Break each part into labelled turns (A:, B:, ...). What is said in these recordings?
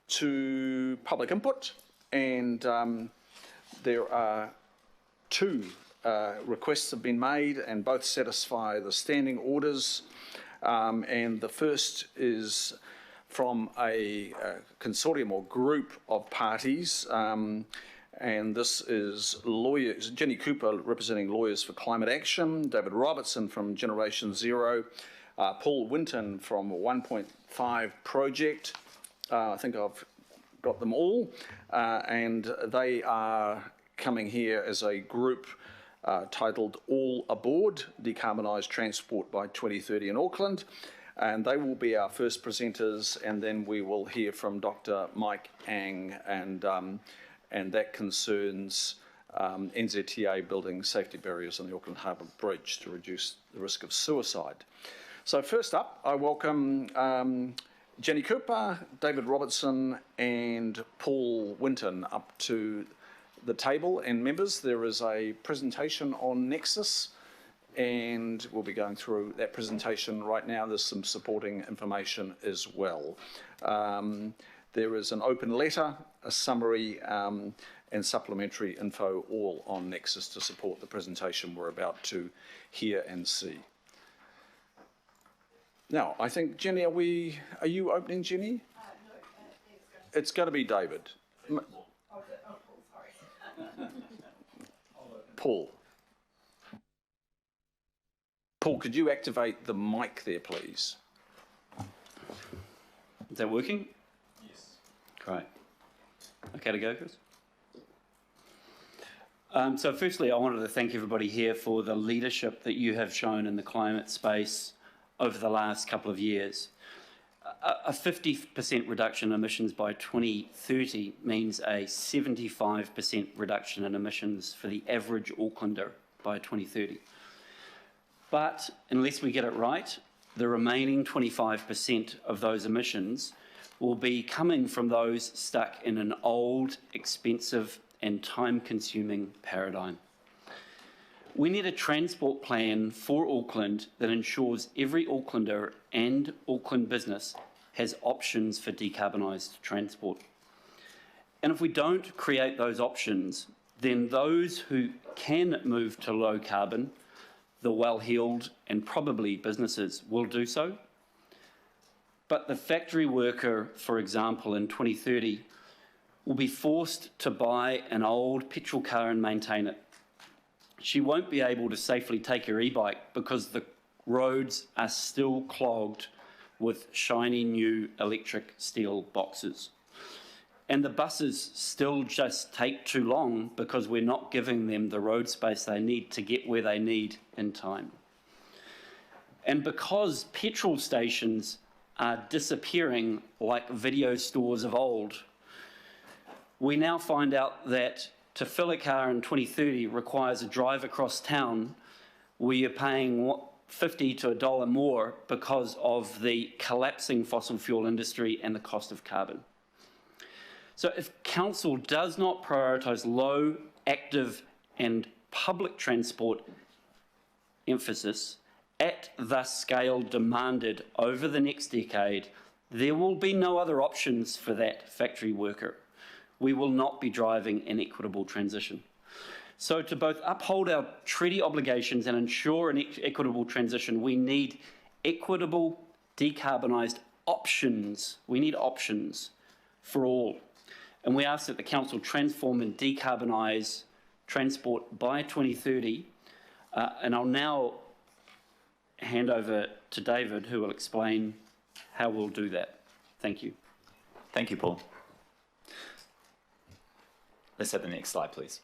A: to public input, and there are two requests have been made, and both satisfy the standing orders. And the first is from a consortium or group of parties, and this is lawyers, Jenny Cooper representing Lawyers for Climate Action, David Robertson from Generation Zero, Paul Winton from 1.5 Project. I think I've got them all, and they are coming here as a group titled All Aboard, Decarbonised Transport by 2030 in Auckland. And they will be our first presenters, and then we will hear from Dr. Mike Ang, and that concerns NZTA building safety barriers on the Auckland Harbour Bridge to reduce the risk of suicide. So first up, I welcome Jenny Cooper, David Robertson, and Paul Winton up to the table. And members, there is a presentation on Nexus, and we'll be going through that presentation right now. There's some supporting information as well. There is an open letter, a summary, and supplementary info all on Nexus to support the presentation we're about to hear and see. Now, I think, Jenny, are you opening, Jenny?
B: No,
A: it's going to be David.
B: Paul, sorry.
A: Paul. Paul, could you activate the mic there, please?
C: Is that working?
B: Yes.
C: Great. Okay to go, Chris? So firstly, I wanted to thank everybody here for the leadership that you have shown in the climate space over the last couple of years. A 50% reduction in emissions by 2030 means a 75% reduction in emissions for the average Aucklander by 2030. But unless we get it right, the remaining 25% of those emissions will be coming from those stuck in an old, expensive and time-consuming paradigm. We need a transport plan for Auckland that ensures every Aucklander and Auckland business has options for decarbonised transport. And if we don't create those options, then those who can move to low carbon, the well-heeled and probably businesses, will do so. But the factory worker, for example, in 2030, will be forced to buy an old petrol car and maintain it. She won't be able to safely take her e-bike because the roads are still clogged with shiny new electric steel boxes. And the buses still just take too long because we're not giving them the road space they need to get where they need in time. And because petrol stations are disappearing like video stores of old, we now find out that to fill a car in 2030 requires a drive across town where you're paying $50 to $1 more because of the collapsing fossil fuel industry and the cost of carbon. So if council does not prioritise low, active and public transport emphasis at the scale demanded over the next decade, there will be no other options for that factory worker. We will not be driving an equitable transition. So to both uphold our treaty obligations and ensure an equitable transition, we need equitable, decarbonised options. We need options for all. And we ask that the council transform and decarbonise transport by 2030. And I'll now hand over to David, who will explain how we'll do that. Thank you.
D: Thank you, Paul. Let's have the next slide, please.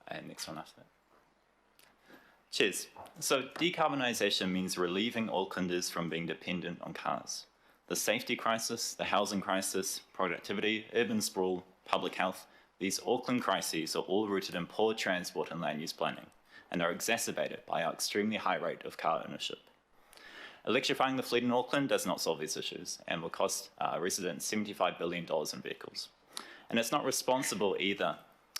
D: And next one after that. Cheers. So decarbonisation means relieving Aucklanders from being dependent on cars. The safety crisis, the housing crisis, productivity, urban sprawl, public health, these Auckland crises are all rooted in poor transport and land use planning, and are exacerbated by our extremely high rate of car ownership. Electrifying the fleet in Auckland does not solve these issues and will cost residents $75 billion in vehicles. And it's not responsible either.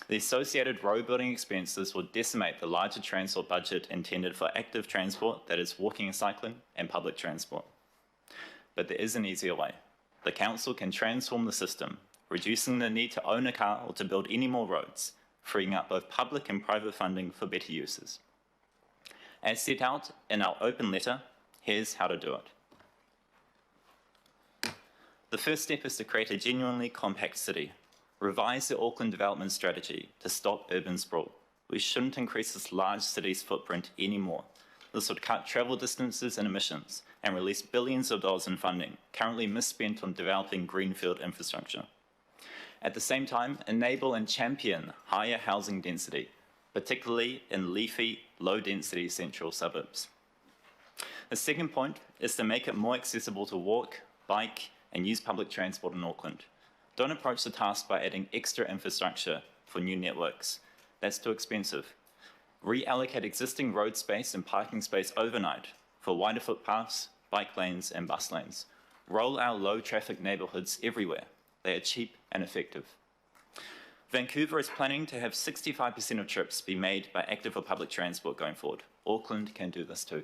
D: The associated road building expenses will decimate the larger transport budget intended for active transport, that is walking and cycling, and public transport. but there is an easier way. The council can transform the system, reducing the need to own a car or to build any more roads, freeing up both public and private funding for better uses. As set out in our open letter, here's how to do it. The first step is to create a genuinely compact city. Revise the Auckland development strategy to stop urban sprawl. We shouldn't increase this large city's footprint anymore. This would cut travel distances and emissions and release billions of dollars in funding currently misspent on developing greenfield infrastructure. At the same time, enable and champion higher housing density, particularly in leafy, low-density central suburbs. The second point is to make it more accessible to walk, bike, and use public transport in Auckland. Don't approach the task by adding extra infrastructure for new networks. That's too expensive. Reallocate existing road space and parking space overnight for wider footpaths, bike lanes, and bus lanes. Roll out low-traffic neighbourhoods everywhere. They are cheap and effective. Vancouver is planning to have 65% of trips be made by active or public transport going forward. Auckland can do this too.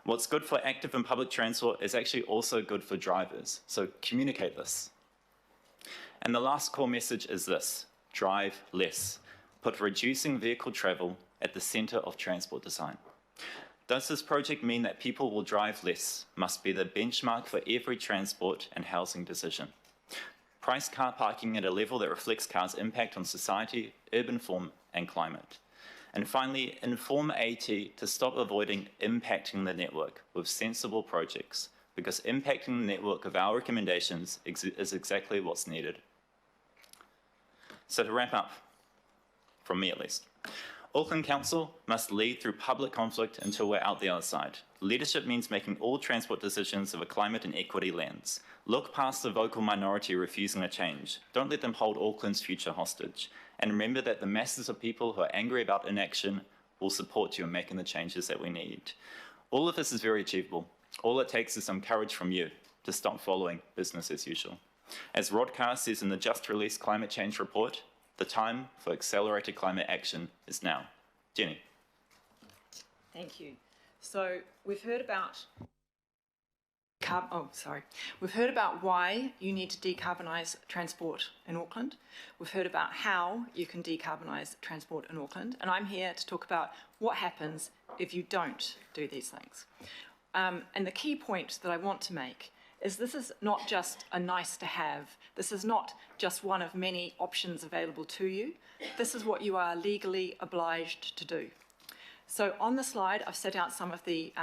D: What's good for active and public transport is actually also good for drivers, so communicate this. And the last core message is this: drive less. Put reducing vehicle travel at the centre of transport design. Does this project mean that people will drive less? Must be the benchmark for every transport and housing decision. Price car parking at a level that reflects cars' impact on society, urban form, and climate. And finally, inform AT to stop avoiding impacting the network with sensible projects, because impacting the network of our recommendations is exactly what's needed. So to wrap up, from me at least, Auckland Council must lead through public conflict until we're out the other side. Leadership means making all transport decisions of a climate and equity lens. Look past the vocal minority refusing a change. Don't let them hold Auckland's future hostage. And remember that the masses of people who are angry about inaction will support you in making the changes that we need. All of this is very achievable. All it takes is some courage from you to stop following business as usual. As Rodcar says in the just released climate change report, the time for accelerated climate action is now. Jenny.
B: Thank you. So we've heard about We've heard about why you need to decarbonise transport in Auckland. We've heard about how you can decarbonise transport in Auckland, and I'm here to talk about what happens if you don't do these things. And the key point that I want to make is this is not just a nice to have. This is not just one of many options available to you. This is what you are legally obliged to do. So on the slide, I've set out some of the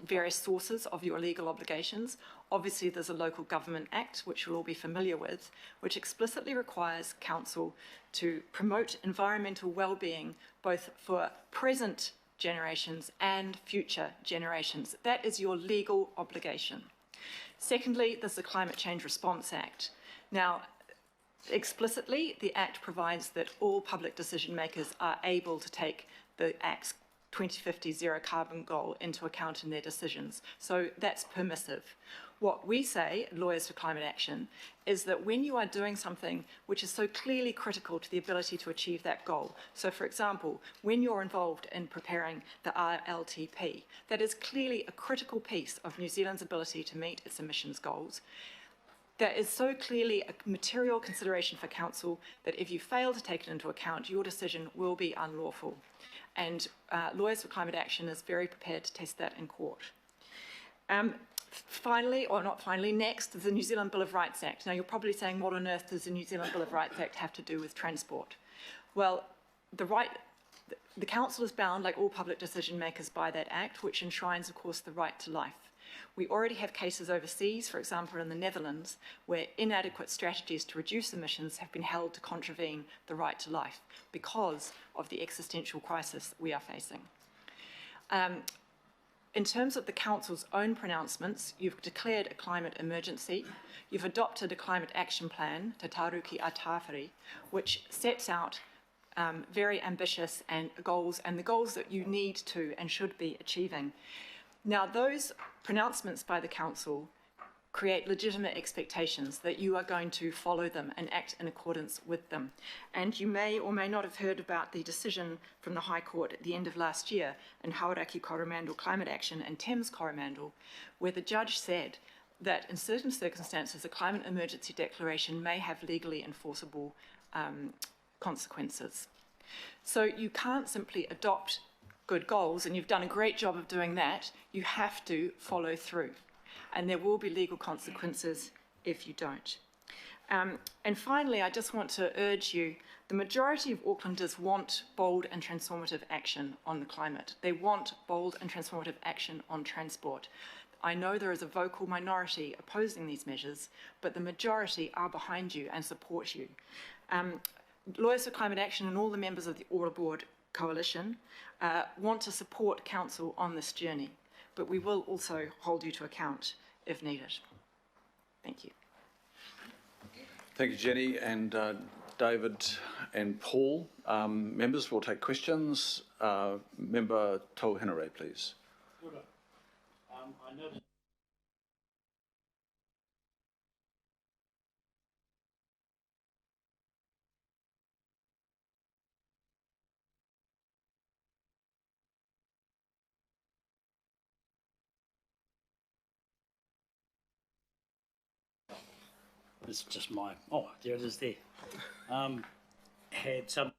B: various sources of your legal obligations. Obviously, there's a Local Government Act, which you'll all be familiar with, which explicitly requires council to promote environmental well-being, both for present generations and future generations. That is your legal obligation. Secondly, there's the Climate Change Response Act. Now, explicitly, the Act provides that all public decision makers are able to take the Act's 2050 zero carbon goal into account in their decisions. So that's permissive. What we say, Lawyers for Climate Action, is that when you are doing something which is so clearly critical to the ability to achieve that goal, so for example, when you're involved in preparing the RLTP, that is clearly a critical piece of New Zealand's ability to meet its emissions goals. That is so clearly a material consideration for council that if you fail to take it into account, your decision will be unlawful. And Lawyers for Climate Action is very prepared to test that in court. Finally, or not finally, next is the New Zealand Bill of Rights Act. Now you're probably saying, what on earth does the New Zealand Bill of Rights Act have to do with transport? Well, the council is bound, like all public decision makers, by that act, which enshrines, of course, the right to life. We already have cases overseas, for example, in the Netherlands, where inadequate strategies to reduce emissions have been held to contravene the right to life because of the existential crisis we are facing. In terms of the Council's own pronouncements, you've declared a climate emergency. You've adopted a climate action plan, Te Taruki a Tāwhiri, which sets out very ambitious goals, and the goals that you need to and should be achieving. Now, those pronouncements by the Council create legitimate expectations that you are going to follow them and act in accordance with them. And you may or may not have heard about the decision from the High Court at the end of last year in Hauraki Coromandel Climate Action and Thames Coromandel, where the judge said that in certain circumstances, a climate emergency declaration may have legally enforceable consequences. So you can't simply adopt good goals, and you've done a great job of doing that. You have to follow through, and there will be legal consequences if you don't. And finally, I just want to urge you, the majority of Aucklanders want bold and transformative action on the climate. They want bold and transformative action on transport. I know there is a vocal minority opposing these measures, but the majority are behind you and support you. Lawyers for Climate Action and all the members of the All Aboard Coalition want to support Council on this journey, but we will also hold you to account if needed. Thank you.
A: Thank you, Jenny, and David and Paul. Members will take questions. Member Tauhenare, please.
E: I noticed it's just my, oh, there it is there. Had some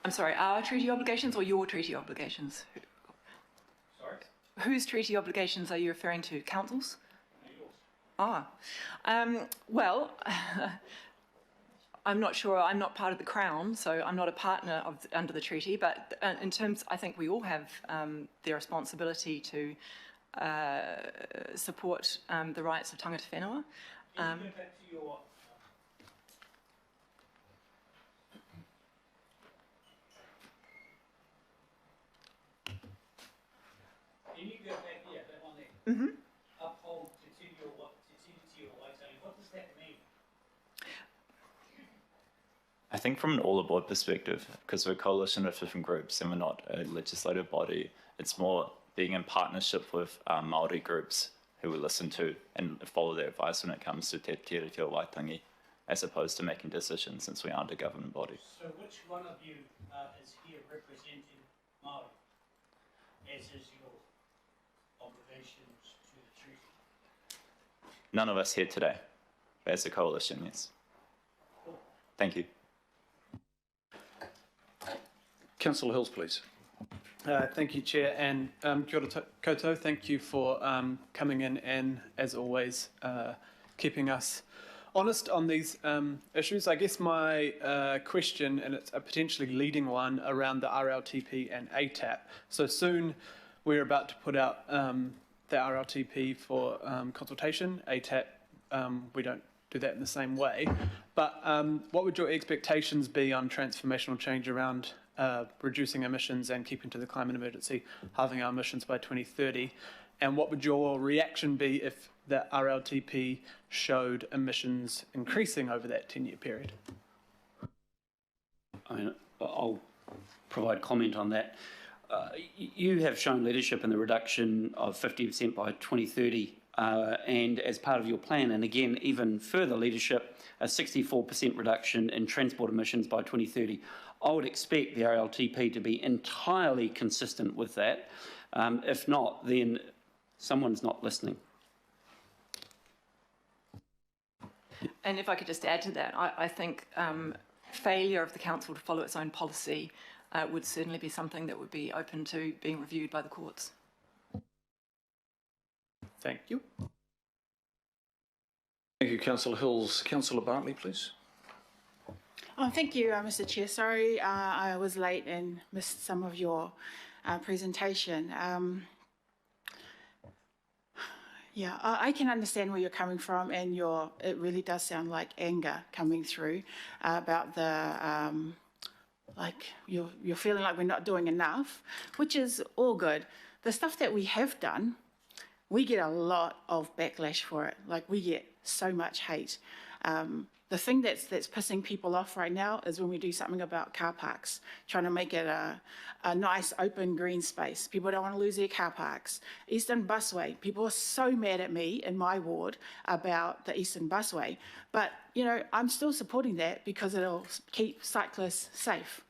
B: I'm sorry, our treaty obligations or your treaty obligations?
E: sorry?
B: Whose treaty obligations are you referring to? Council's? Well, I'm not sure. I'm not part of the Crown, so I'm not a partner under the treaty. But in terms, I think we all have the responsibility to support the rights of tangata whenua.
E: Can you go back to your... Can you go back, yeah, that one there?
B: Mm-hmm.
E: Uphold te tiri o Waitangi. What does that mean?
D: I think from an all-aboard perspective, because we're a coalition of different groups and we're not a legislative body, it's more being in partnership with Māori groups who we listen to and follow their advice when it comes to te tiri o Waitangi, as opposed to making decisions since we aren't a government body.
E: So which one of you is here representing Māori, as is your obligations to the treaty?
D: None of us here today, but as a coalition, yes.
E: Cool.
D: Thank you.
A: Councillor Hills, please.
F: Thank you, Chair, and kia ora koutou. Thank you for coming in and, as always, keeping us honest on these issues. I guess my question, and it's a potentially leading one, around the RLTP and ATAP. So soon we're about to put out the RLTP for consultation. ATAP, we don't do that in the same way. But what would your expectations be on transformational change around reducing emissions and keeping to the climate emergency, halving our emissions by 2030? And what would your reaction be if the RLTP showed emissions increasing over that 10-year period?
C: I mean, I'll provide comment on that. You have shown leadership in the reduction of 50% by 2030, and as part of your plan, and again, even further leadership, a 64% reduction in transport emissions by 2030. I would expect the RLTP to be entirely consistent with that. If not, then someone's not listening.
B: And if I could just add to that, I think failure of the council to follow its own policy would certainly be something that would be open to being reviewed by the courts.
F: Thank you.
A: Thank you, Councillor Hills. Councillor Bartley, please.
G: Oh, thank you, Mr. Chair. Sorry, I was late and missed some of your presentation. Yeah, I can understand where you're coming from, and it really does sound like anger coming through about the like you're feeling like we're not doing enough, which is all good. The stuff that we have done, we get a lot of backlash for it. Like, we get so much hate. The thing that's pissing people off right now is when we do something about car parks, trying to make it a nice open green space. People don't want to lose their car parks. Eastern Busway, people are so mad at me in my ward about the Eastern Busway. But, you know, I'm still supporting that because it'll keep cyclists safe.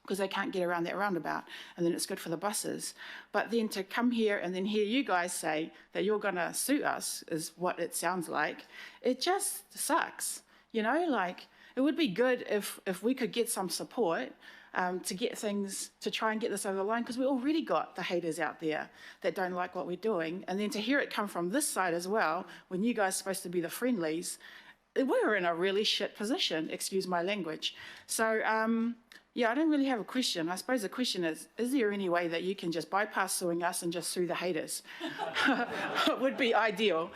G: because they can't get around that roundabout, and then it's good for the buses. But then to come here and then hear you guys say that you're going to sue us is what it sounds like. It just sucks, you know, like it would be good if we could get some support to get things, to try and get this over the line, because we already got the haters out there that don't like what we're doing. And then to hear it come from this side as well, when you guys are supposed to be the friendlies, we're in a really shit position, excuse my language. So, yeah, I don't really have a question. I suppose the question is there any way that you can just bypass suing us and just sue the haters? It would be ideal,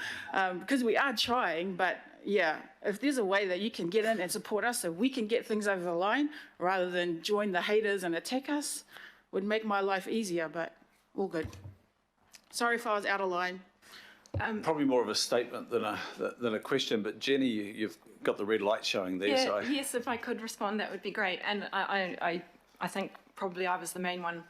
G: because we are trying, but yeah, if there's a way that you can get in and support us so we can get things over the line rather than join the haters and attack us, would make my life easier, but all good. Sorry if I was out of line.
A: Probably more of a statement than a question, but Jenny, you've got the red light showing there.
B: Yeah,
A: So.
B: yes, if I could respond, that would be great. And I think probably I was the main one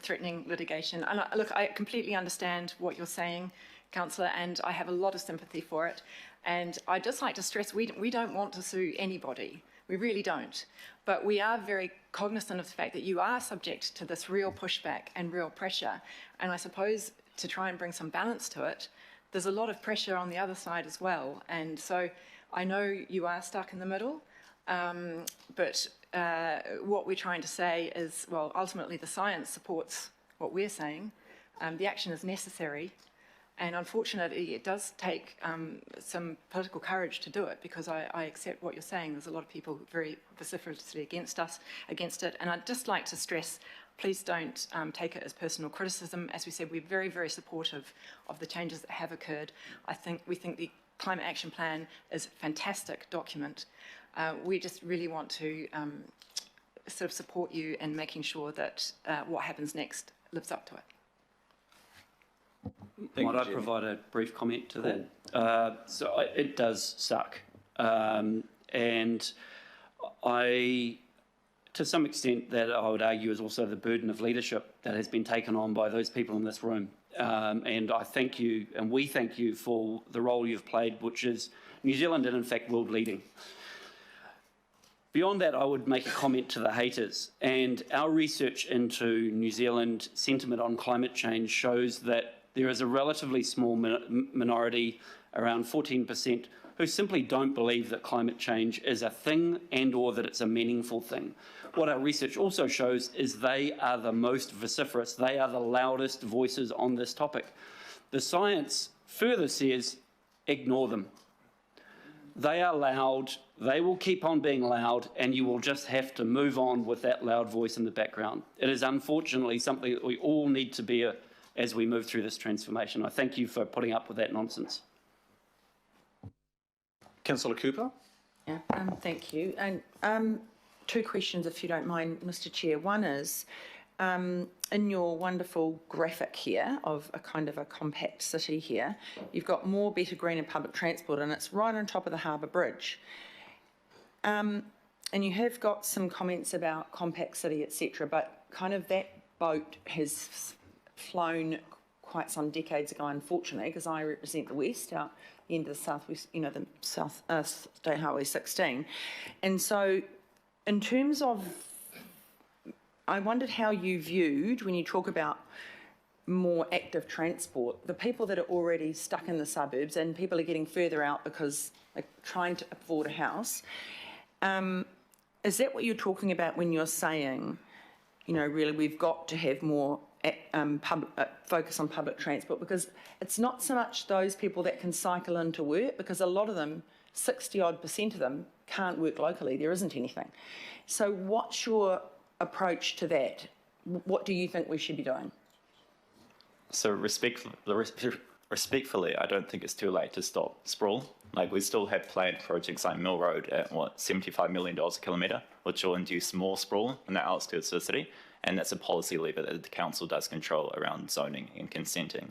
B: threatening litigation. And look, I completely understand what you're saying, Councillor, and I have a lot of sympathy for it. And I'd just like to stress, we don't want to sue anybody. We really don't. But we are very cognizant of the fact that you are subject to this real pushback and real pressure. And I suppose to try and bring some balance to it, there's a lot of pressure on the other side as well. And so I know you are stuck in the middle, but what we're trying to say is, well, ultimately the science supports what we're saying. The action is necessary. And unfortunately, it does take some political courage to do it, because I accept what you're saying. There's a lot of people very vociferously against it. And I'd just like to stress, please don't take it as personal criticism. As we said, we're very, very supportive of the changes that have occurred. We think the Climate Action Plan is a fantastic document. We just really want to sort of support you in making sure that what happens next lives up to it.
C: Might I provide a brief comment to that? So it does suck. And to some extent, that I would argue is also the burden of leadership that has been taken on by those people in this room. And I thank you, and we thank you for the role you've played, which is New Zealand and in fact world leading. Beyond that, I would make a comment to the haters. And our research into New Zealand sentiment on climate change shows that there is a relatively small minority, around 14%, who simply don't believe that climate change is a thing and or that it's a meaningful thing. What our research also shows is they are the most vociferous, they are the loudest voices on this topic. The science further says, ignore them. They are loud, they will keep on being loud, and you will just have to move on with that loud voice in the background. It is unfortunately something that we all need to bear as we move through this transformation. I thank you for putting up with that nonsense.
A: Councillor Cooper?
H: Yeah, thank you. And two questions, if you don't mind, Mr. Chair. One is, in your wonderful graphic here of a kind of a compact city here, you've got more, better, greener public transport, and it's right on top of the Harbour Bridge. And you have got some comments about compact city, etc., but kind of that boat has flown quite some decades ago, unfortunately, because I represent the West, out the end of the Southwest, you know, the South State Highway 16. And so in terms of, I wondered how you viewed, when you talk about more active transport, the people that are already stuck in the suburbs and people are getting further out because they're trying to afford a house. Is that what you're talking about when you're saying, you know, really we've got to have more focus on public transport? Because it's not so much those people that can cycle into work, because a lot of them, 60-odd% of them, can't work locally. There isn't anything. So what's your approach to that? What do you think we should be doing?
D: So respectfully, I don't think it's too late to stop sprawl. Like, we still have planned projects like Mill Road at, what, $75 million a kilometre, which will induce more sprawl in the outskirts of the city. And that's a policy lever that the council does control around zoning and consenting.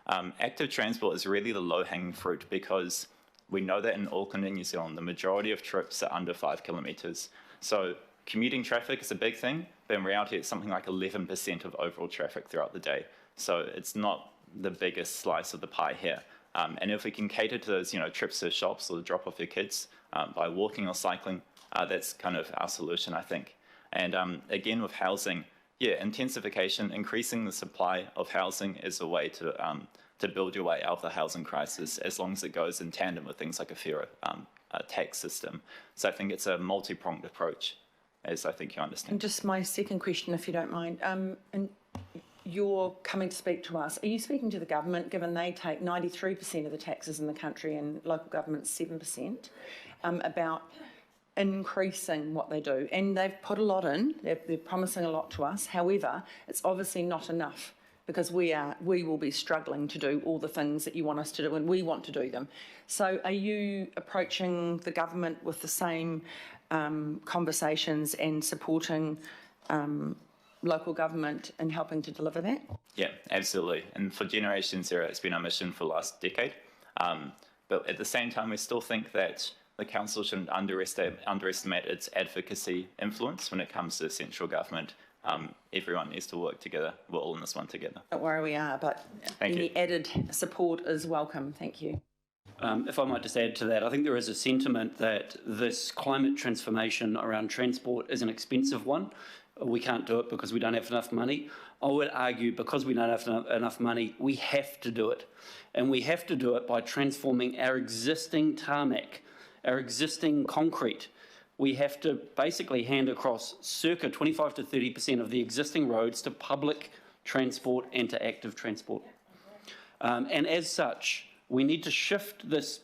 D: Active transport is really the low-hanging fruit, because we know that in Auckland and New Zealand, the majority of trips are under 5 kilometres. So commuting traffic is a big thing, but in reality, it's something like 11% of overall traffic throughout the day. So it's not the biggest slice of the pie here. And if we can cater to those, you know, trips to the shops or drop off your kids by walking or cycling, that's kind of our solution, I think. And again, with housing, yeah, intensification, increasing the supply of housing is a way to build your way out of the housing crisis, as long as it goes in tandem with things like a fairer tax system. So I think it's a multi-pronged approach, as I think you understand.
H: And just my second question, if you don't mind. And you're coming to speak to us. Are you speaking to the government, given they take 93% of the taxes in the country and local government's 7%, about increasing what they do? And they've put a lot in. They're promising a lot to us. However, it's obviously not enough, because we will be struggling to do all the things that you want us to do, and we want to do them. So are you approaching the government with the same conversations and supporting local government in helping to deliver that?
D: Yeah, absolutely. And for Generation Zero, it's been our mission for the last decade. But at the same time, we still think that the council shouldn't underestimate its advocacy influence when it comes to central government. Everyone needs to work together. We're all in this one together.
H: Don't worry, we are, but any added support is welcome. Thank you.
C: If I might just add to that, I think there is a sentiment that this climate transformation around transport is an expensive one. We can't do it because we don't have enough money. I would argue, because we don't have enough money, we have to do it. And we have to do it by transforming our existing tarmac, our existing concrete. We have to basically hand across circa 25 to 30% of the existing roads to public transport and to active transport. And as such, we need to shift this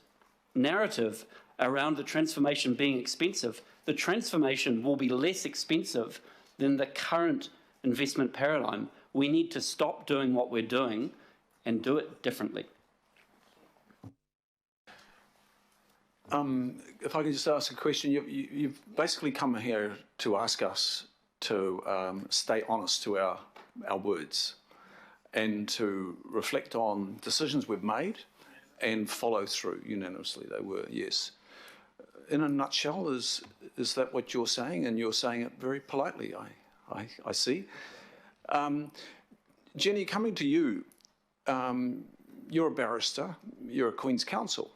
C: narrative around the transformation being expensive. The transformation will be less expensive than the current investment paradigm. We need to stop doing what we're doing and do it differently.
A: If I can just ask a question, you've basically come here to ask us to stay honest to our words and to reflect on decisions we've made and follow through unanimously. They were, yes. In a nutshell, is that what you're saying? And you're saying it very politely, I see. Jenny, coming to you, you're a barrister, you're a Queen's Counsel.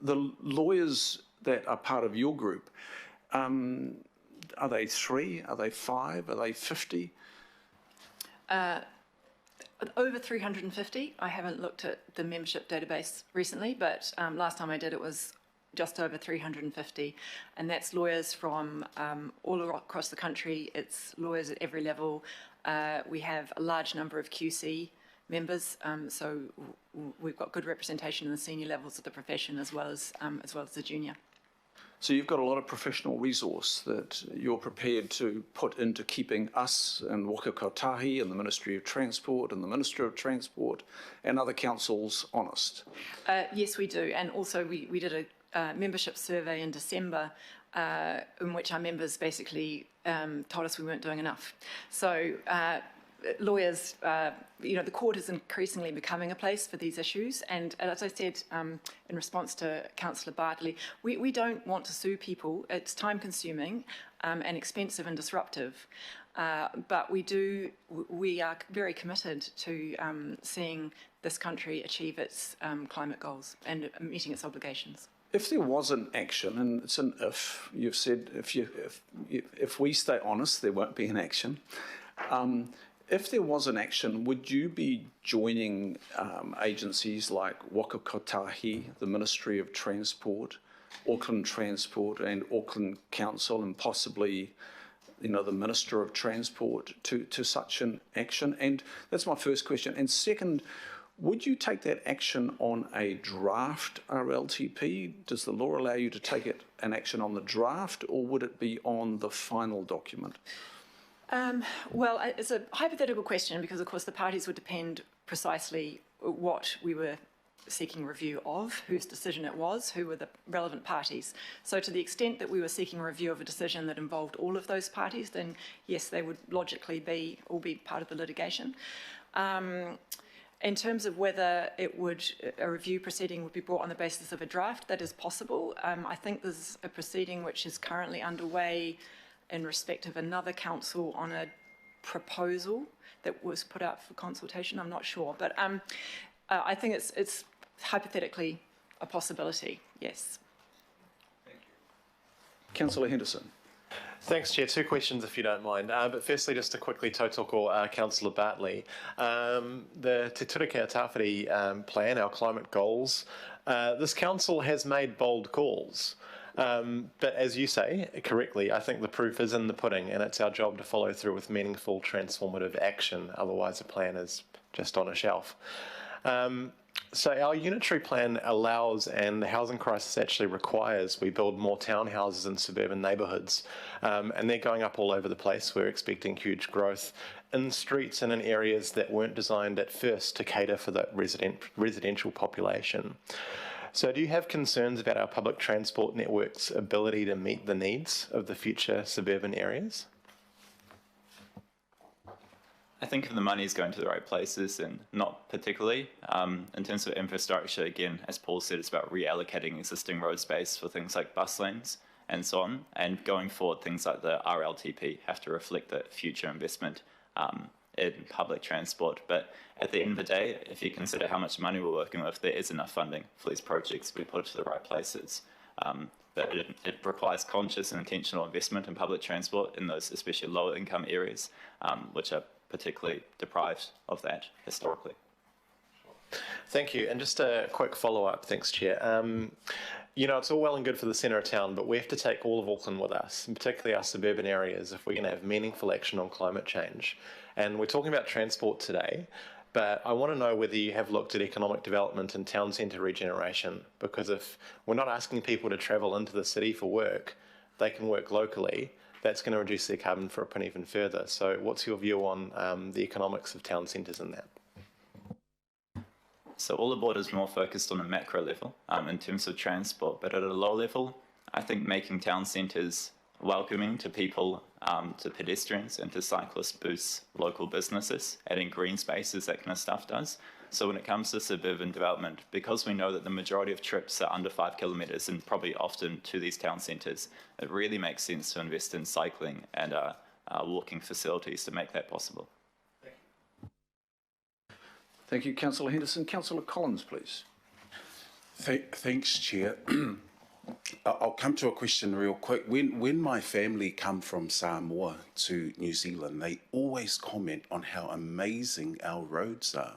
A: The lawyers that are part of your group, are they 3? Are they 5? Are they 50?
B: Over 350. I haven't looked at the membership database recently, but last time I did, it was just over 350. And that's lawyers from all across the country. It's lawyers at every level. We have a large number of QC members, so we've got good representation in the senior levels of the profession as well as the junior.
A: So you've got a lot of professional resource that you're prepared to put into keeping us and Waka Kotahi and the Ministry of Transport and the Minister of Transport and other councils honest.
B: Yes, we do. And also we did a membership survey in December in which our members basically told us we weren't doing enough. So lawyers, the court is increasingly becoming a place for these issues. And as I said in response to Councillor Bartley, we don't want to sue people. It's time consuming and expensive and disruptive. But we are very committed to seeing this country achieve its climate goals and meeting its obligations.
A: If there was an action, and it's an if, you've said if we stay honest, there won't be an action. If there was an action, would you be joining agencies like Waka Kotahi, the Ministry of Transport, Auckland Transport and Auckland Council, and possibly the Minister of Transport to such an action? And that's my first question. And second, would you take that action on a draft RLTP? Does the law allow you to take an action on the draft, or would it be on the final document?
B: Well, it's a hypothetical question because, of course, the parties would depend precisely what we were seeking review of, whose decision it was, who were the relevant parties. So to the extent that we were seeking review of a decision that involved all of those parties, then yes, they would logically all be part of the litigation. In terms of whether a review proceeding would be brought on the basis of a draft, that is possible. I think there's a proceeding which is currently underway in respect of another council on a proposal that was put out for consultation. I'm not sure, but I think it's hypothetically a possibility, yes.
A: Thank you. Councillor Henderson.
I: Thanks, Chair. Two questions, if you don't mind. But firstly, just to quickly tautoko Councillor Bartley. The Te Turikea Tawhiri plan, our climate goals, this council has made bold calls. But as you say, correctly, I think the proof is in the pudding, and it's our job to follow through with meaningful, transformative action. Otherwise, a plan is just on a shelf. So our unitary plan allows, and the housing crisis actually requires, we build more townhouses in suburban neighbourhoods, and they're going up all over the place. We're expecting huge growth in streets and in areas that weren't designed at first to cater for the residential population. So do you have concerns about our public transport network's ability to meet the needs of the future suburban areas?
D: I think if the money is going to the right places, and not particularly. In terms of infrastructure, again, as Paul said, it's about reallocating existing road space for things like bus lanes and so on. And going forward, things like the RLTP have to reflect the future investment in public transport. But at the end of the day, if you consider how much money we're working with, there is enough funding for these projects. We put it to the right places. But it requires conscious and intentional investment in public transport in those especially lower income areas, which are particularly deprived of that historically.
I: Thank you. And just a quick follow-up, thanks, Chair. You know, it's all well and good for the centre of town, but we have to take all of Auckland with us, and particularly our suburban areas, if we're going to have meaningful action on climate change. And we're talking about transport today, but I want to know whether you have looked at economic development and town centre regeneration, because if we're not asking people to travel into the city for work, they can work locally. That's going to reduce their carbon footprint even further. So what's your view on the economics of town centres in that?
D: So All Aboard is more focused on a macro level in terms of transport, but at a low level, I think making town centres welcoming to people, to pedestrians and to cyclists boosts local businesses, adding green spaces, that kind of stuff does. So when it comes to suburban development, because we know that the majority of trips are under 5 kilometres and probably often to these town centres, it really makes sense to invest in cycling and walking facilities to make that possible.
A: Thank you, Councillor Henderson. Councillor Collins, please.
J: Thanks, Chair. I'll come to a question real quick. When my family come from Samoa to New Zealand, they always comment on how amazing our roads are.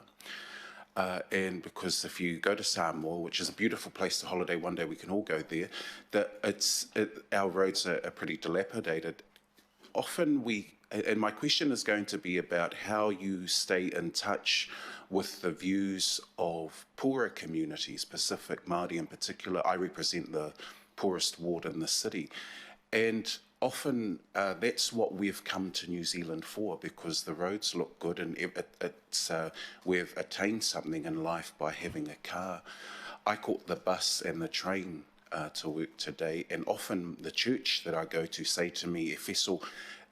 J: And because if you go to Samoa, which is a beautiful place to holiday, one day we can all go there, our roads are pretty dilapidated. Often and my question is going to be about how you stay in touch with the views of poorer communities, Pacific Māori in particular. I represent the poorest ward in the city. And often that's what we've come to New Zealand for, because the roads look good and we've attained something in life by having a car. I caught the bus and the train to work today, and often the church that I go to say to me, Efeso,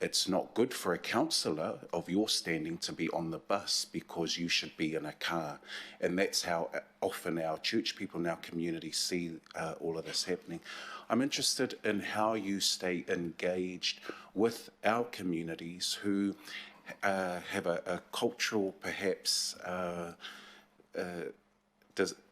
J: it's not good for a councillor of your standing to be on the bus because you should be in a car. And that's how often our church people in our community see all of this happening. I'm interested in how you stay engaged with our communities who have a cultural, perhaps,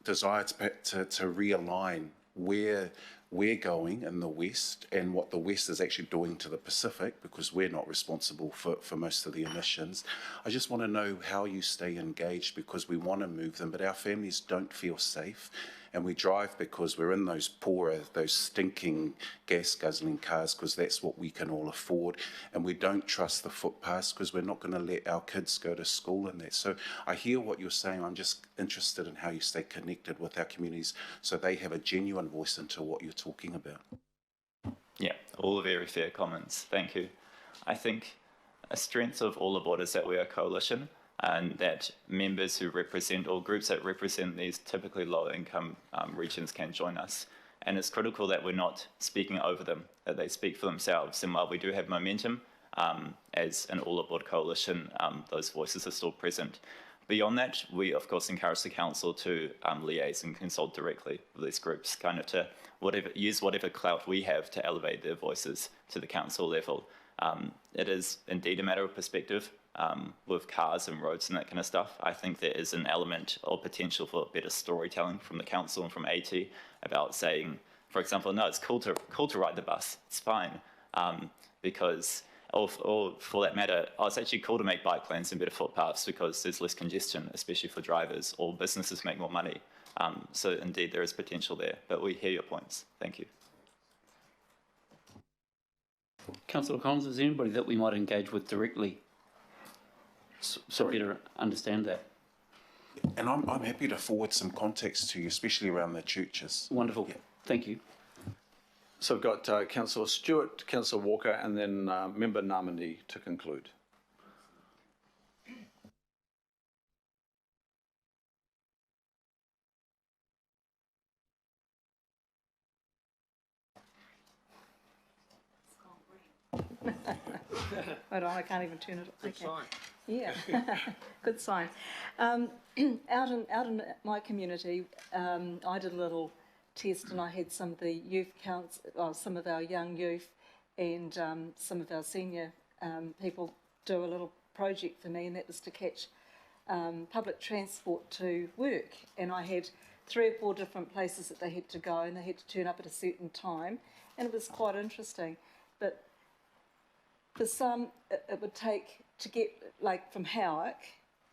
J: desire to realign where we're going in the West and what the West is actually doing to the Pacific, because we're not responsible for most of the emissions. I just want to know how you stay engaged, because we want to move them, but our families don't feel safe. And we drive because we're in those poorer, those stinking gas-guzzling cars, because that's what we can all afford. And we don't trust the footpaths because we're not going to let our kids go to school in that. So I hear what you're saying. I'm just interested in how you stay connected with our communities so they have a genuine voice into what you're talking about.
D: Yeah, all very fair comments. Thank you. I think a strength of All Aboard is that we are a coalition, and that members who represent, or groups that represent these typically lower income regions can join us. And it's critical that we're not speaking over them, that they speak for themselves. And while we do have momentum as an All Aboard coalition, those voices are still present. Beyond that, we of course encourage the council to liaise and consult directly with these groups, kind of to use whatever clout we have to elevate their voices to the council level. It is indeed a matter of perspective. With cars and roads and that kind of stuff, I think there is an element or potential for better storytelling from the council and from AT about saying, for example, no, it's cool to ride the bus, it's fine. because, or for that matter, it's actually cool to make bike lanes and better footpaths because there's less congestion, especially for drivers, or businesses make more money. So indeed, there is potential there, but we hear your points. Thank you.
C: Councillor Collins, is there anybody that we might engage with directly so better understand that?
J: And I'm happy to forward some context to you, especially around the churches.
C: Wonderful.
J: Yeah.
C: Thank you.
A: So we've got Councillor Stewart, Councillor Walker, and then Member Namani to conclude.
H: Hold on, I can't even turn it on. Good sign. Yeah, good sign. Out in my community, I did a little test, and I had some of the youth some of our young youth, and some of our senior people do a little project for me, and that was to catch public transport to work. And I had 3 or 4 different places that they had to go, and they had to turn up at a certain time, and it was quite interesting. But for some, it would take to get, like from Howick,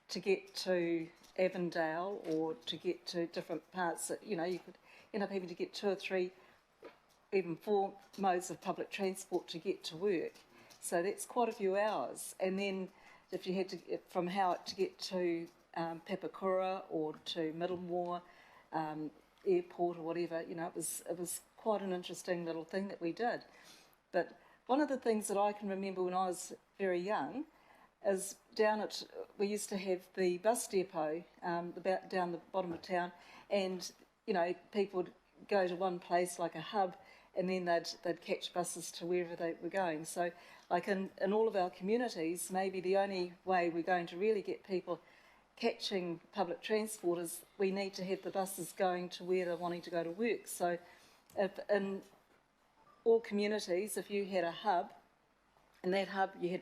H: to get to Avondale or to get to different parts that, you could end up having to get 2 or 3, even 4 modes of public transport to get to work. So that's quite a few hours. And then if you had to get from Howick to get to Papakura or to Middlemore Airport or whatever, it was quite an interesting little thing that we did. But one of the things that I can remember when I was very young is we used to have the bus depot down the bottom of town, and people would go to one place like a hub, and then they'd catch buses to wherever they were going. So, like in all of our communities, maybe the only way we're going to really get people catching public transport is we need to have the buses going to where they're wanting to go to work. So, if in all communities, if you had a hub, in that hub you had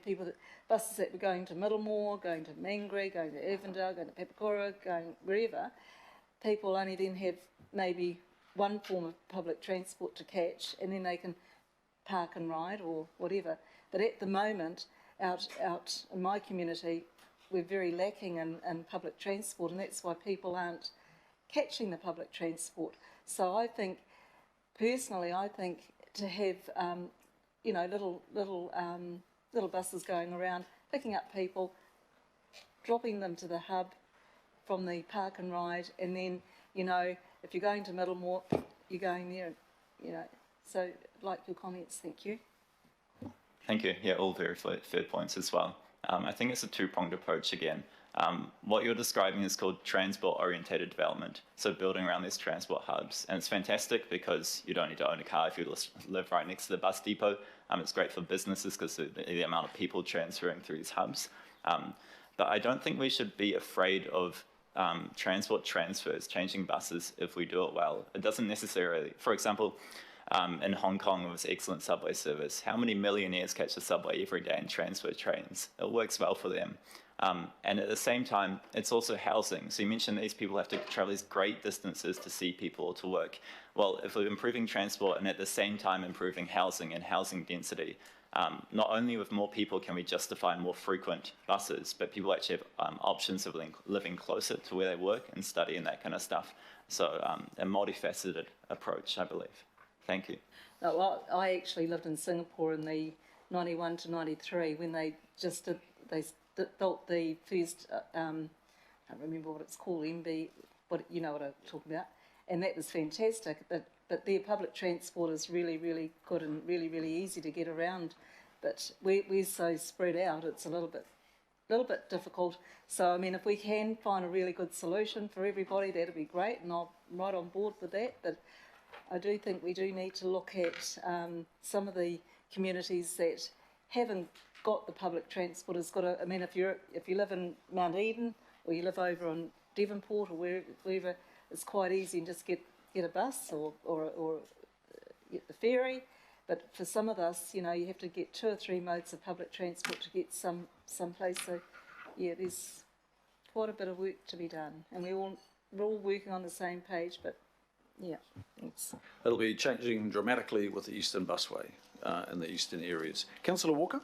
H: buses that were going to Middlemore, going to Mangere, going to Avondale, going to Papakura, going wherever, people only then have maybe one form of public transport to catch, and then they can park and ride or whatever. But at the moment, out in my community, we're very lacking in public transport, and that's why people aren't catching the public transport. So I think, personally, to have little buses going around, picking up people, dropping them to the hub from the park and ride, and then if you're going to Middlemore, you're going there. So like your comments, thank you.
D: Thank you. Yeah, all very fair points as well. I think it's a two-pronged approach again. What you're describing is called transport-orientated development, so building around these transport hubs. And it's fantastic because you don't need to own a car if you live right next to the bus depot. It's great for businesses because of the amount of people transferring through these hubs. But I don't think we should be afraid of transport transfers, changing buses, if we do it well. It doesn't necessarily, for example, in Hong Kong, it was excellent subway service. How many millionaires catch the subway every day and transfer trains? It works well for them. And at the same time, it's also housing. So you mentioned these people have to travel these great distances to see people or to work. Well, if we're improving transport and at the same time improving housing and housing density, not only with more people can we justify more frequent buses, but people actually have options of living closer to where they work and study and that kind of stuff. So a multifaceted approach, I believe. Thank you.
H: No, well, I actually lived in Singapore in the 91 to 93 when they built the first, I can't remember what it's called, MB, but you know what I'm talking about, and that was fantastic. But their public transport is really, really good and really, really easy to get around. But we're so spread out, it's a little bit difficult. So I mean, if we can find a really good solution for everybody, that'd be great, and I'm right on board with that. But I do think we do need to look at some of the communities that haven't got the public transport. I mean, if you live in Mount Eden or you live over on Devonport or wherever, it's quite easy and just get a bus or get the ferry. But for some of us, you have to get 2 or 3 modes of public transport to get some place. So yeah, there's quite a bit of work to be done, and we're all working on the same page. But yeah, thanks.
A: It'll be changing dramatically with the Eastern Busway. in the eastern areas. Councillor Walker?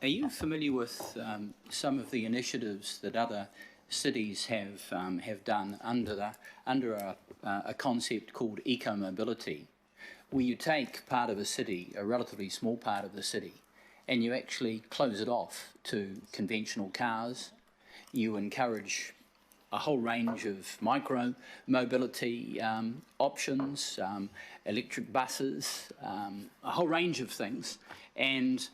K: Are you familiar with some of the initiatives that other cities have done under a concept called eco-mobility, where you take part of a city, a relatively small part of the city, and you actually close it off to conventional cars? You encourage a whole range of micro-mobility options, electric buses, a whole range of things, and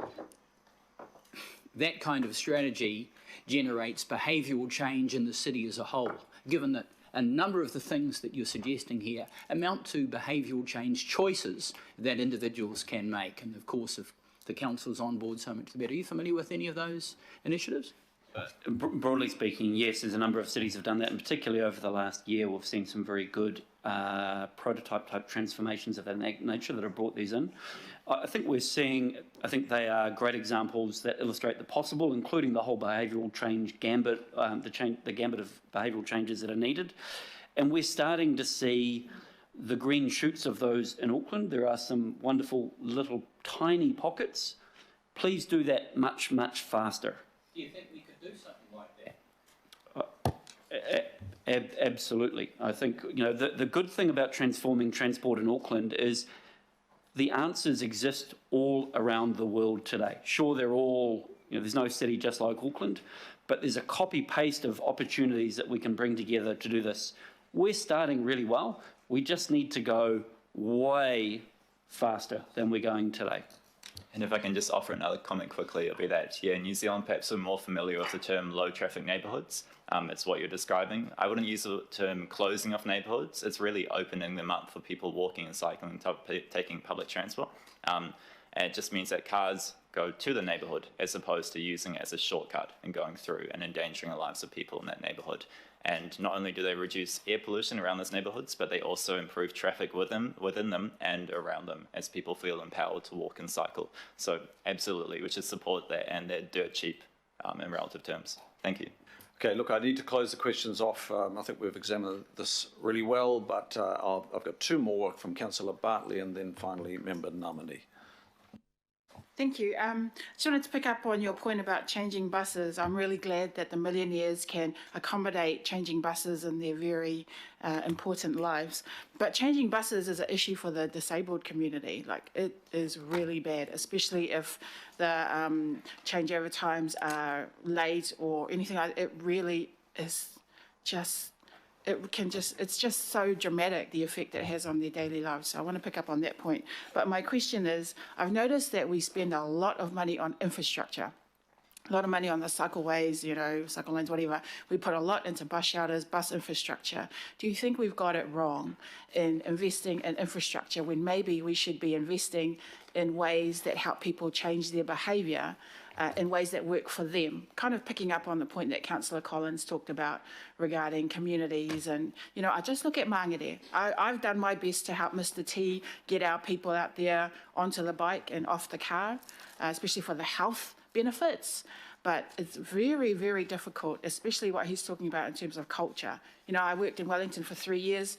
K: that kind of strategy generates behavioural change in the city as a whole, given that a number of the things that you're suggesting here amount to behavioural change choices that individuals can make. And of course, if the council's on board, so much the better. Are you familiar with any of those initiatives?
C: Broadly speaking, yes, there's a number of cities have done that, and particularly over the last year, we've seen some very good prototype-type transformations of that nature that have brought these in. I think they are great examples that illustrate the possible, including the whole behavioural change gambit, the gambit of behavioural changes that are needed. And we're starting to see the green shoots of those in Auckland. There are some wonderful little tiny pockets. Please do that much, much faster.
K: Do you think we could do something like that?
C: Absolutely. I think, the good thing about transforming transport in Auckland is the answers exist all around the world today. Sure, they're all, there's no city just like Auckland, but there's a copy-paste of opportunities that we can bring together to do this. We're starting really well. We just need to go way faster than we're going today.
D: And if I can just offer another comment quickly, it'll be that, New Zealand perhaps are more familiar with the term low traffic neighbourhoods. It's what you're describing. I wouldn't use the term closing off neighbourhoods. It's really opening them up for people walking and cycling, taking public transport. And it just means that cars go to the neighbourhood as opposed to using it as a shortcut and going through and endangering the lives of people in that neighbourhood. And not only do they reduce air pollution around those neighbourhoods, but they also improve traffic within them and around them as people feel empowered to walk and cycle. So absolutely, we should support that, and they're dirt cheap in relative terms. Thank you.
A: Okay, look, I need to close the questions off. I think we've examined this really well, but I've got two more from Councillor Bartley and then finally Member Namani.
G: Thank you. Just wanted to pick up on your point about changing buses. I'm really glad that the millionaires can accommodate changing buses in their very important lives. But changing buses is an issue for the disabled community. Like, it is really bad, especially if the changeover times are late or anything like that. It really is just... it's just so dramatic, the effect it has on their daily lives. So I want to pick up on that point. But my question is, I've noticed that we spend a lot of money on infrastructure, a lot of money on the cycleways, cycle lanes, whatever. We put a lot into bus shelters, bus infrastructure. Do you think we've got it wrong in investing in infrastructure when maybe we should be investing in ways that help people change their behaviour, in ways that work for them? Kind of picking up on the point that Councillor Collins talked about regarding communities. And, I just look at Mangere. I've done my best to help Mr. T get our people out there onto the bike and off the car, especially for the health benefits. But it's very, very difficult, especially what he's talking about in terms of culture. I worked in Wellington for 3 years,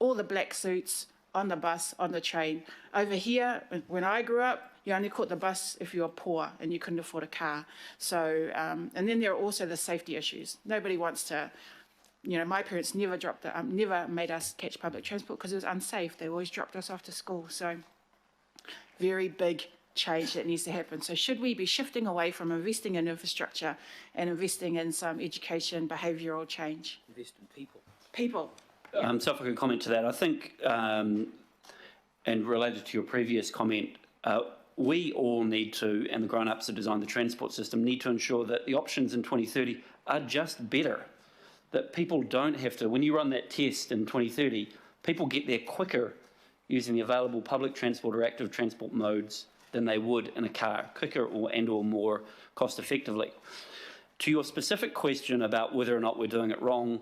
G: all the black suits, on the bus, on the train. Over here, when I grew up, you only caught the bus if you were poor and you couldn't afford a car. So, and then there are also the safety issues. Nobody wants to, my parents never never made us catch public transport because it was unsafe. They always dropped us off to school. So, very big change that needs to happen. So should we be shifting away from investing in infrastructure and investing in some education, behavioural change?
K: Invest in people.
G: People.
C: So if I could comment to that, I think, and related to your previous comment, we all need to, and the grown-ups that design the transport system, need to ensure that the options in 2030 are just better. That people don't have to, when you run that test in 2030, people get there quicker using the available public transport or active transport modes than they would in a car, quicker or more cost effectively. To your specific question about whether or not we're doing it wrong,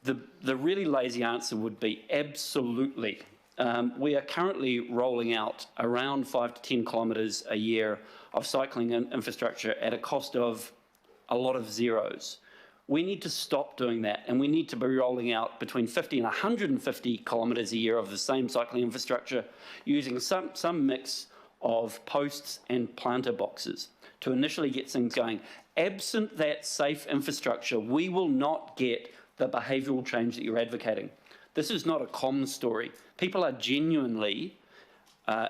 C: the really lazy answer would be absolutely. We are currently rolling out around 5 to 10 kilometres a year of cycling infrastructure at a cost of a lot of zeros. We need to stop doing that, and we need to be rolling out between 50 and 150 kilometres a year of the same cycling infrastructure using some mix of posts and planter boxes to initially get things going. Absent that safe infrastructure, we will not get the behavioural change that you're advocating. This is not a comms story. People are genuinely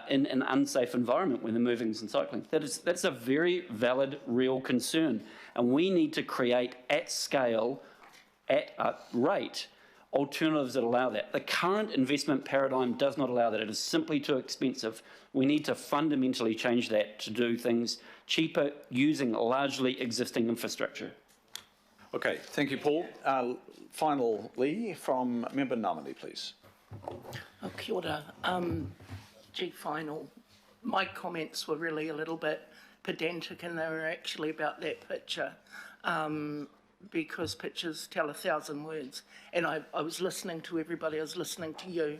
C: in an unsafe environment when they're moving and cycling. That's a very valid, real concern. And we need to create at scale, at a rate, alternatives that allow that. The current investment paradigm does not allow that. It is simply too expensive. We need to fundamentally change that to do things cheaper using largely existing infrastructure.
A: Okay, thank you, Paul. Finally, from Member Namani, please.
L: Oh, kia ora. Final. My comments were really a little bit pedantic, and they were actually about that picture, because pictures tell 1,000 words. And I was listening to everybody, I was listening to you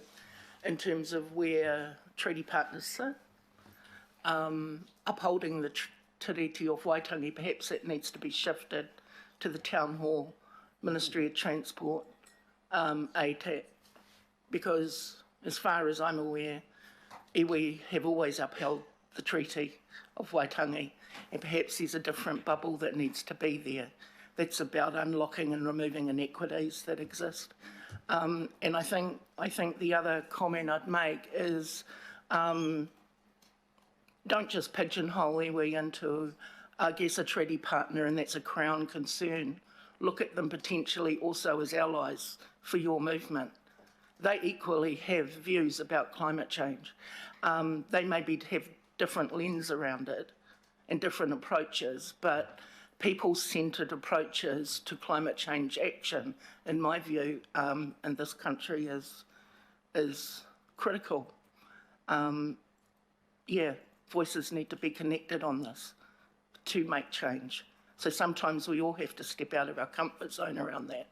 L: in terms of where treaty partners sit. Upholding the tiriti of Waitangi, perhaps that needs to be shifted to the Town Hall, Ministry of Transport, ATAC, because as far as I'm aware, iwi have always upheld the Treaty of Waitangi, and perhaps there's a different bubble that needs to be there that's about unlocking and removing inequities that exist. And I think the other comment I'd make is don't just pigeonhole iwi into, I guess, a treaty partner, and that's a Crown concern. Look at them potentially also as allies for your movement. They equally have views about climate change. They maybe have different lens around it and different approaches, but people-centred approaches to climate change action, in my view, in this country is critical. Yeah, voices need to be connected on this to make change. So sometimes we all have to step out of our comfort zone around that.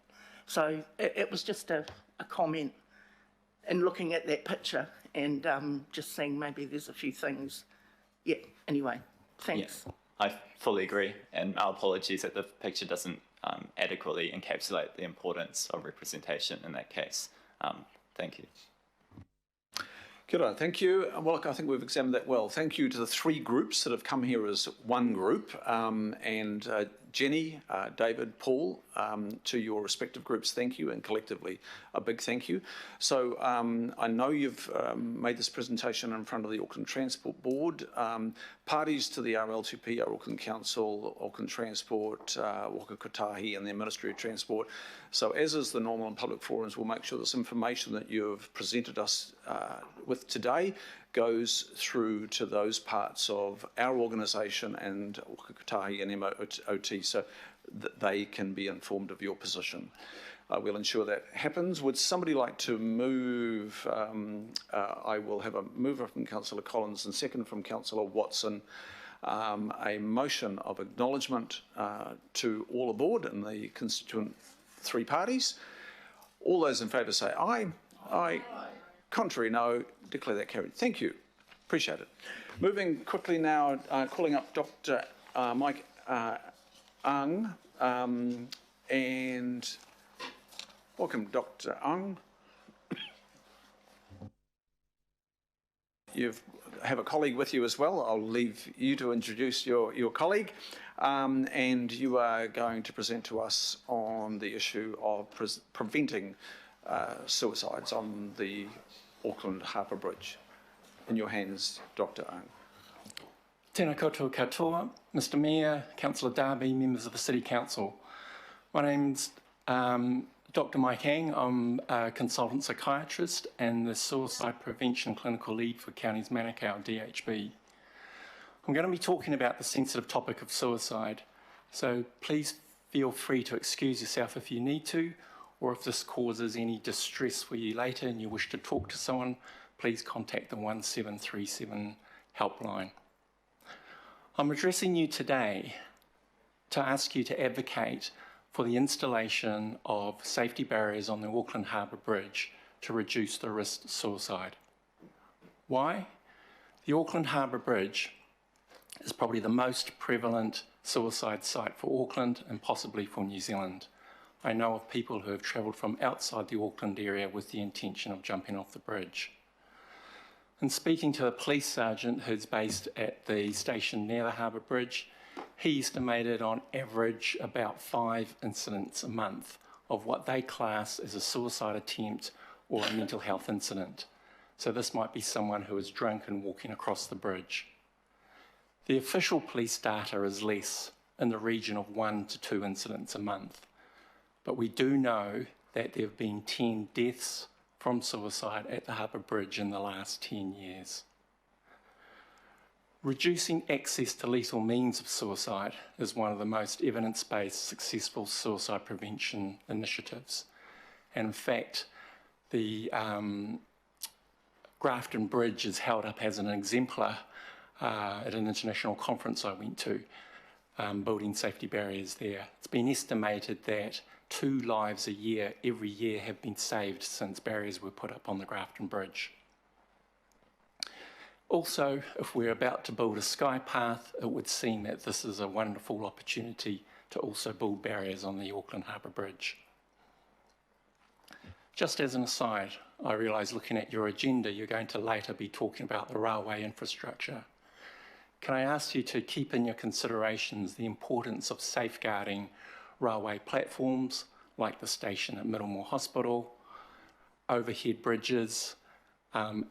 L: So it was just a comment in looking at that picture and just saying maybe there's a few things. Yeah, anyway, thanks.
D: Yeah, I fully agree, and our apologies that the picture doesn't adequately encapsulate the importance of representation in that case. Thank you.
A: Kia ora, thank you. Well, look, I think we've examined that well. Thank you to the three groups that have come here as one group, and Jenny, David, Paul, to your respective groups, thank you, and collectively a big thank you. So I know you've made this presentation in front of the Auckland Transport Board. Parties to the RLTP are Auckland Council, Auckland Transport, Waka Kotahi and their Ministry of Transport. So as is the normal in public forums, we'll make sure this information that you've presented us with today goes through to those parts of our organisation and Waka Kotahi and MOT so that they can be informed of your position. We'll ensure that happens. Would somebody like to move? I will have a mover from Councillor Collins and second from Councillor Watson, a motion of acknowledgement to all aboard and the constituent three parties. All those in favour say aye. Aye. Contrary, no. Declare that carried. Thank you. Appreciate it. Moving quickly now, calling up Dr. Mike Ang, and welcome, Dr. Ang. You have a colleague with you as well. I'll leave you to introduce your colleague, and you are going to present to us on the issue of preventing suicides on the Auckland Harbour Bridge. In your hands, Dr. Ang.
M: Tēnā koutou katoa, Mr Mayor, Councillor Darby, members of the City Council. My name's Dr Mike Ang. I'm a consultant psychiatrist and the Suicide Prevention Clinical Lead for Counties Manukau, DHB. I'm going to be talking about the sensitive topic of suicide, so please feel free to excuse yourself if you need to, or if this causes any distress for you later and you wish to talk to someone, please contact the 1737 helpline. I'm addressing you today to ask you to advocate for the installation of safety barriers on the Auckland Harbour Bridge to reduce the risk of suicide. Why? The Auckland Harbour Bridge is probably the most prevalent suicide site for Auckland and possibly for New Zealand. I know of people who have travelled from outside the Auckland area with the intention of jumping off the bridge. And speaking to a police sergeant who's based at the station near the Harbour Bridge, he estimated on average about 5 incidents a month of what they class as a suicide attempt or a mental health incident. So this might be someone who is drunk and walking across the bridge. The official police data is less, in the region of 1 to 2 incidents a month. But we do know that there have been 10 deaths from suicide at the Harbour Bridge in the last 10 years. Reducing access to lethal means of suicide is one of the most evidence-based successful suicide prevention initiatives. And in fact, the Grafton Bridge is held up as an exemplar at an international conference I went to, building safety barriers there. It's been estimated that 2 lives a year, every year, have been saved since barriers were put up on the Grafton Bridge. Also, if we're about to build a sky path, it would seem that this is a wonderful opportunity to also build barriers on the Auckland Harbour Bridge. Just as an aside, I realise looking at your agenda, you're going to later be talking about the railway infrastructure. Can I ask you to keep in your considerations the importance of safeguarding railway platforms like the station at Middlemore Hospital, overhead bridges,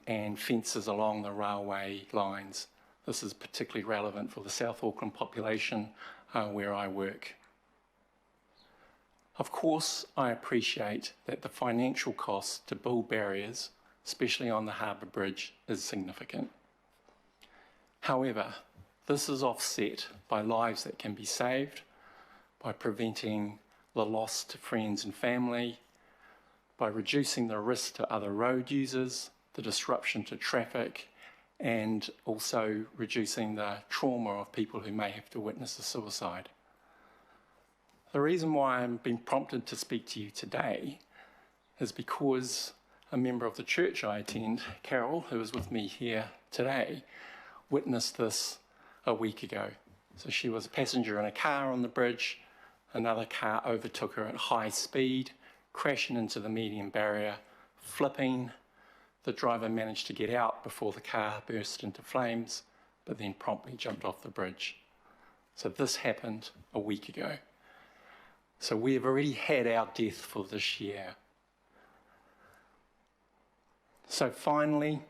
M: and fences along the railway lines. This is particularly relevant for the South Auckland population where I work. Of course, I appreciate that the financial cost to build barriers, especially on the Harbour Bridge, is significant. However, this is offset by lives that can be saved, by preventing the loss to friends and family, by reducing the risk to other road users, the disruption to traffic, and also reducing the trauma of people who may have to witness a suicide. The reason why I'm being prompted to speak to you today is because a member of the church I attend, Carol, who is with me here today, witnessed this a week ago. So she was a passenger in a car on the bridge. Another car overtook her at high speed, crashing into the median barrier, flipping. The driver managed to get out before the car burst into flames, but then promptly jumped off the bridge. So this happened a week ago. So we have already had our death for this year. So finally,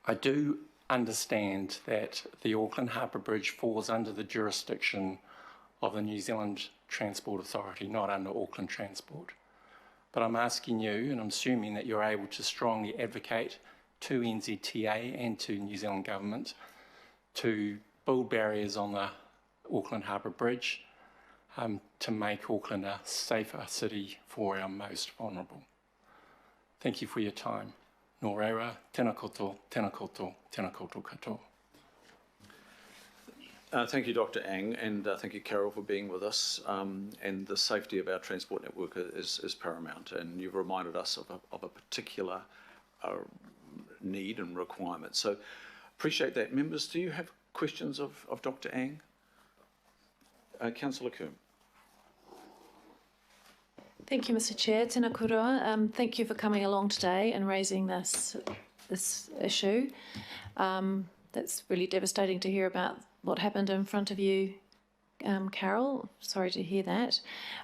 M: I do understand that the Auckland Harbour Bridge falls under the jurisdiction of the New Zealand Transport Authority, not under Auckland Transport. But I'm asking you, and I'm assuming that you're able to strongly advocate to NZTA and to New Zealand Government to build barriers on the Auckland Harbour Bridge to make Auckland a safer city for our most vulnerable. Thank you for your time. Nō reira, tēnā koutou, tēnā koutou, tēnā koutou katoa.
A: Thank you, Dr. Ang, and thank you, Carol, for being with us. And the safety of our transport network is paramount, and you've reminded us of a particular need and requirement. So appreciate that. Members, do you have questions of Dr. Ang? Councillor Coombe.
N: Thank you, Mr. Chair. Tēnā kouroa. Thank you for coming along today and raising this issue. That's really devastating to hear about what happened in front of you, Carol. Sorry to hear that.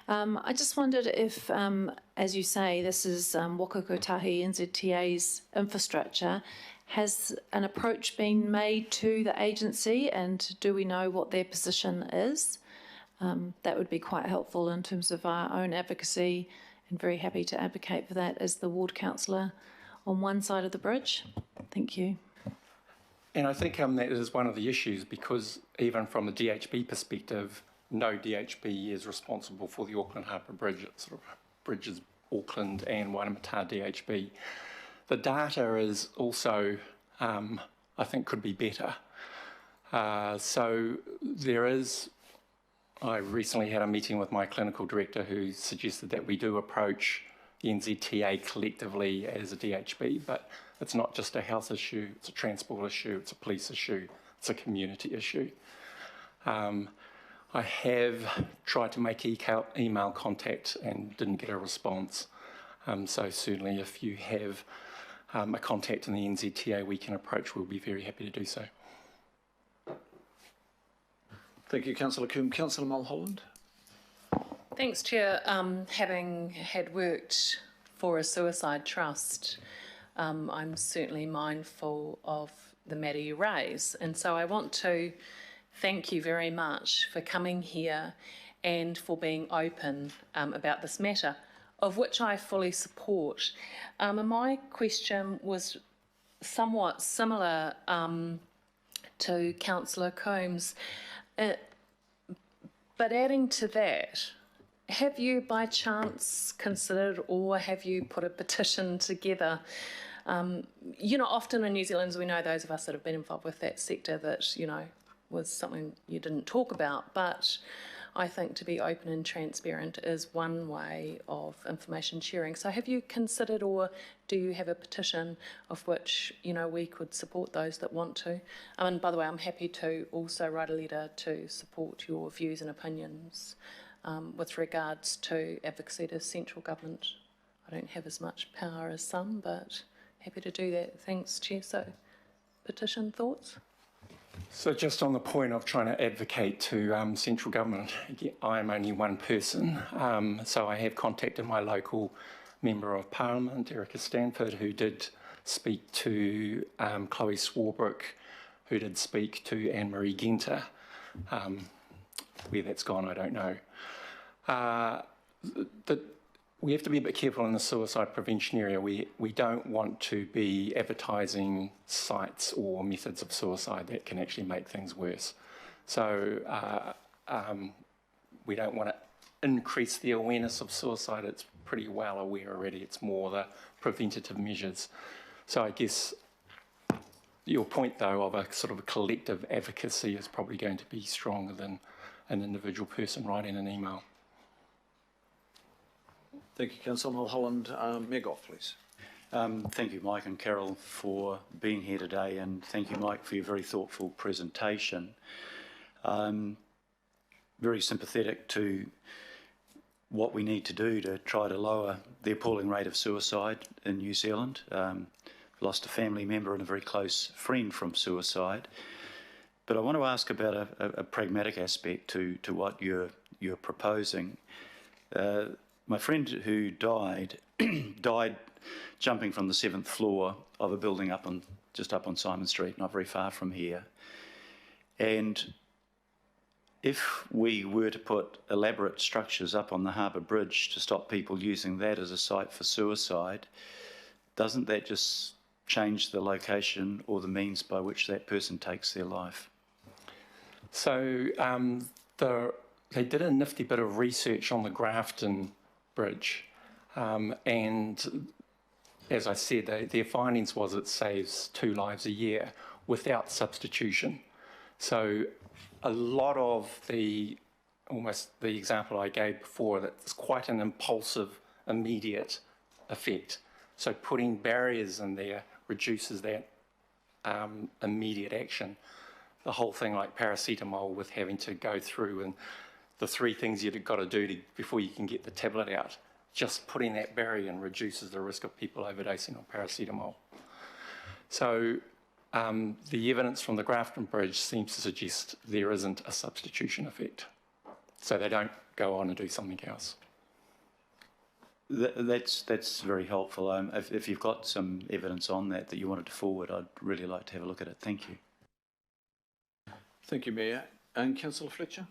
N: I just wondered if, as you say, this is Waka Kotahi NZTA's infrastructure. Has an approach been made to the agency, and do we know what their position is? That would be quite helpful in terms of our own advocacy, and very happy to advocate for that as the ward councillor on one side of the bridge. Thank you.
M: And I think that is one of the issues, because even from a DHB perspective, no DHB is responsible for the Auckland Harbour Bridge. It sort of bridges Auckland and Waitemata DHB. The data is also, I think, could be better. So there is, I recently had a meeting with my clinical director who suggested that we do approach the NZTA collectively as a DHB, but it's not just a health issue, it's a transport issue, it's a police issue, it's a community issue. I have tried to make email contact and didn't get a response. So certainly if you have a contact in the NZTA we can approach, we'll be very happy to do so.
A: Thank you, Councillor Coombe. Councillor Mulholland.
O: Thanks, Chair. Having had worked for a suicide trust, I'm certainly mindful of the matter you raise. And so I want to thank you very much for coming here and for being open about this matter, of which I fully support. And my question was somewhat similar to Councillor Combs, but adding to that, have you by chance considered or have you put a petition together? You know, often in New Zealand, as we know, those of us that have been involved with that sector, that, you know, was something you didn't talk about, but I think to be open and transparent is one way of information sharing. So have you considered, or do you have a petition of which, you know, we could support those that want to? And by the way, I'm happy to also write a letter to support your views and opinions with regards to advocacy to central government. I don't have as much power as some, but happy to do that. Thanks, Chair. So, petition thoughts?
M: So just on the point of trying to advocate to central government, I am only one person, so I have contacted my local Member of Parliament, Erica Stanford, who did speak to Chloe Swarbrick, who did speak to Anne-Marie Genter. Where that's gone, I don't know. We have to be a bit careful in the suicide prevention area. We don't want to be advertising sites or methods of suicide that can actually make things worse. So we don't want to increase the awareness of suicide. It's pretty well aware already. It's more the preventative measures. So I guess your point, though, of a sort of a collective advocacy is probably going to be stronger than an individual person writing an email.
A: Thank you, Councillor Mulholland. Mayor Goff, please.
C: Thank you, Mike and Carol, for being here today, and thank you, Mike, for your very thoughtful presentation. Very sympathetic to what we need to do to try to lower the appalling rate of suicide in New Zealand. Lost a family member and a very close friend from suicide. But I want to ask about a pragmatic aspect to what you're proposing. My friend who died jumping from the 7th floor of a building just up on Simon Street, not very far from here. And if we were to put elaborate structures up on the Harbour Bridge to stop people using that as a site for suicide, doesn't that just change the location or the means by which that person takes their life?
M: So they did a nifty bit of research on the Grafton Bridge, and as I said, their findings was it saves 2 lives a year without substitution. So a lot of almost the example I gave before, that's quite an impulsive, immediate effect. So putting barriers in there reduces that immediate action. The whole thing like paracetamol with having to go through and the 3 things you've got to do before you can get the tablet out, just putting that barrier in reduces the risk of people overdosing on paracetamol. So the evidence from the Grafton Bridge seems to suggest there isn't a substitution effect. So they don't go on and do something else.
C: That's very helpful. If you've got some evidence on that you wanted to forward, I'd really like to have a look at it. Thank you.
A: Thank you, Mayor. And Councillor Fletcher?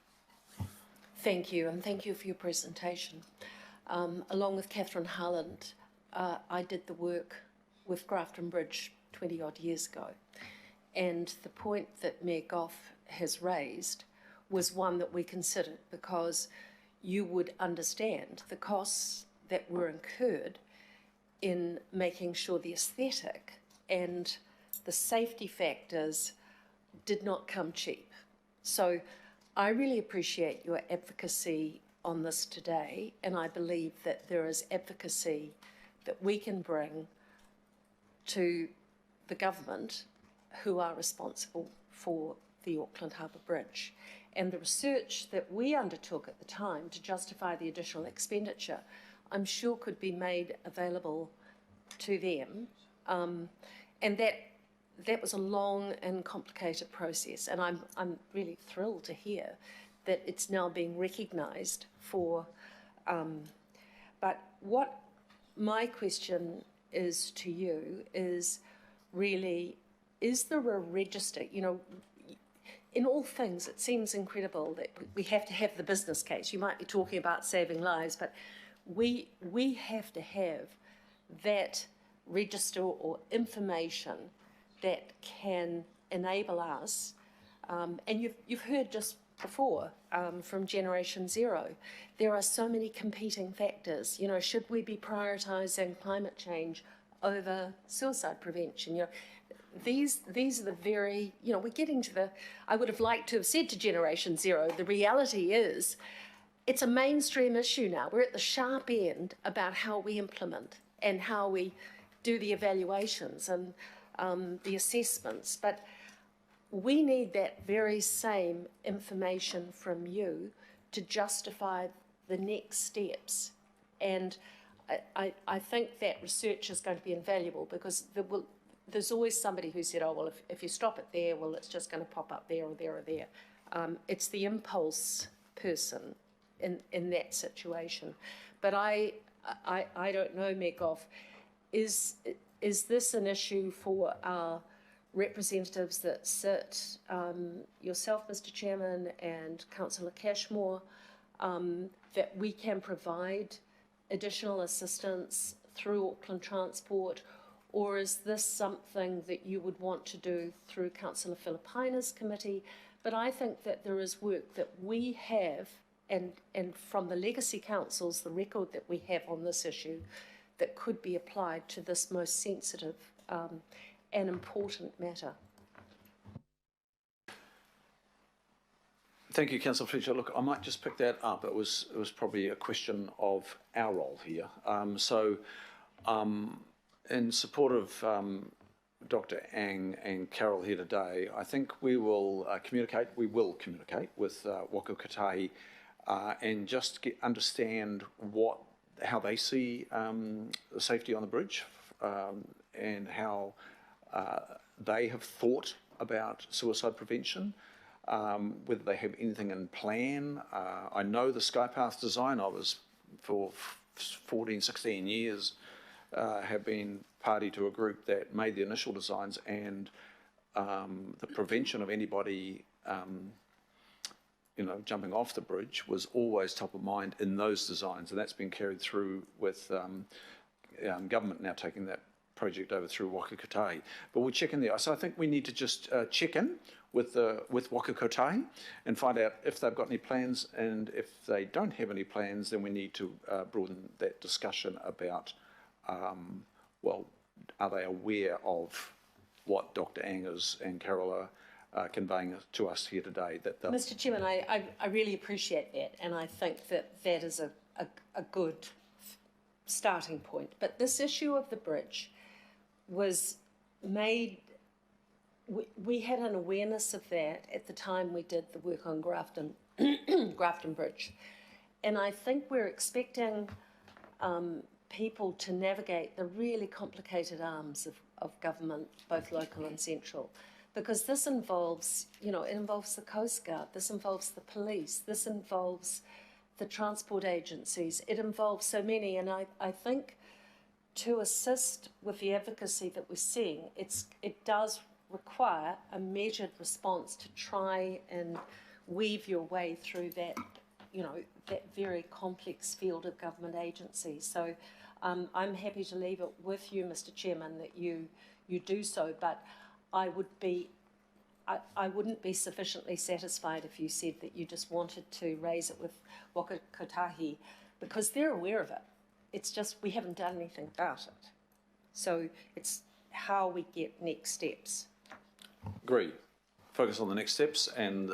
P: Thank you, and thank you for your presentation. Along with Catherine Harland, I did the work with Grafton Bridge 20-odd years ago, and the point that Mayor Goff has raised was one that we considered, because you would understand the costs that were incurred in making sure the aesthetic and the safety factors did not come cheap. So I really appreciate your advocacy on this today, and I believe that there is advocacy that we can bring to the government who are responsible for the Auckland Harbour Bridge. And the research that we undertook at the time to justify the additional expenditure, I'm sure could be made available to them. And that was a long and complicated process. And I'm really thrilled to hear that it's now being recognised for. But what my question is to you is really, is there a register? You know, in all things, it seems incredible that we have to have the business case. You might be talking about saving lives, but we have to have that register or information that can enable us. And you've heard just before from Generation Zero, there are so many competing factors. You know, should we be prioritising climate change over suicide prevention? You know, these are the very, you know, we're getting to the, I would have liked to have said to Generation Zero, the reality is it's a mainstream issue now. We're at the sharp end about how we implement and how we do the evaluations and the assessments. But we need that very same information from you to justify the next steps. And I think that research is going to be invaluable, because there's always somebody who said, oh, well, if you stop it there, well, it's just going to pop up there or there or there. It's the impulse person in that situation. But I don't know, Meg Goff, is this an issue for our representatives that sit, yourself, Mr. Chairman, and Councillor Cashmore, that we can provide additional assistance through Auckland Transport, or is this something that you would want to do through Councillor Filipaina's committee? But I think that there is work that we have, and from the legacy councils, the record that we have on this issue, that could be applied to this most sensitive and important matter.
A: Thank you, Councillor Fletcher. Look, I might just pick that up. It was probably a question of our role here. In support of Dr. Ang and Carol here today, I think we will communicate with Waka Kotahi and just understand how they see the safety on the bridge and how they have thought about suicide prevention, whether they have anything in plan. I know the Skypath design. I was for 14, 16 years have been party to a group that made the initial designs, and the prevention of anybody jumping off the bridge was always top of mind in those designs, and that's been carried through with government now taking that project over through Waka Kotahi. But we'll check in there. So I think we need to just check in with Waka Kotahi and find out if they've got any plans, and if they don't have any plans, then we need to broaden that discussion about, well, are they aware of what Dr. Angers and Carol are conveying to us here today?
P: Mr. Chairman, I really appreciate that, and I think that is a good starting point. But this issue of the bridge was made, we had an awareness of that at the time we did the work on Grafton Bridge. And I think we're expecting people to navigate the really complicated arms of government, both local and central, because this involves, it involves the Coast Guard, this involves the police, this involves the transport agencies, it involves so many. And I think to assist with the advocacy that we're seeing, it does require a measured response to try and weave your way through that, that very complex field of government agencies. So I'm happy to leave it with you, Mr. Chairman, that you do so, but I wouldn't be sufficiently satisfied if you said that you just wanted to raise it with Waka Kotahi, because they're aware of it. It's just we haven't done anything about it. So it's how we get next steps.
A: Agree. Focus on the next steps, and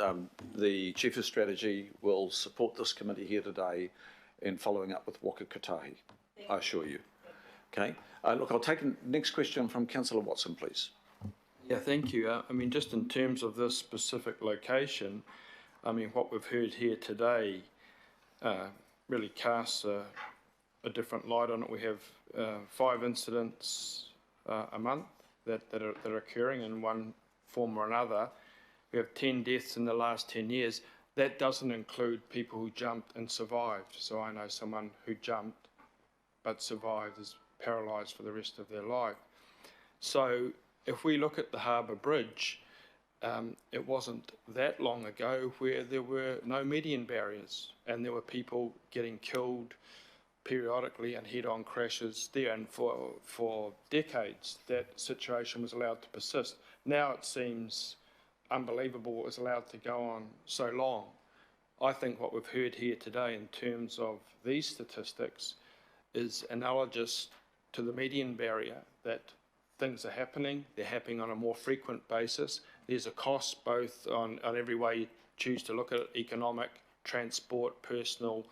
A: the Chief of Strategy will support this committee here today in following up with Waka Kotahi, I assure you. Okay. Look, I'll take the next question from Councillor Watson, please.
Q: Yeah, thank you. I mean, just in terms of this specific location, I mean, what we've heard here today really casts a different light on it. We have 5 incidents a month that are occurring in one form or another. We have 10 deaths in the last 10 years. That doesn't include people who jumped and survived. So I know someone who jumped but survived, is paralysed for the rest of their life. So if we look at the Harbour Bridge, it wasn't that long ago where there were no median barriers and there were people getting killed periodically and head-on crashes there, and for decades that situation was allowed to persist. Now it seems unbelievable it was allowed to go on so long. I think what we've heard here today in terms of these statistics is analogous to the median barrier, that things are happening, they're happening on a more frequent basis. There's a cost both on every way you choose to look at it, economic, transport, personal,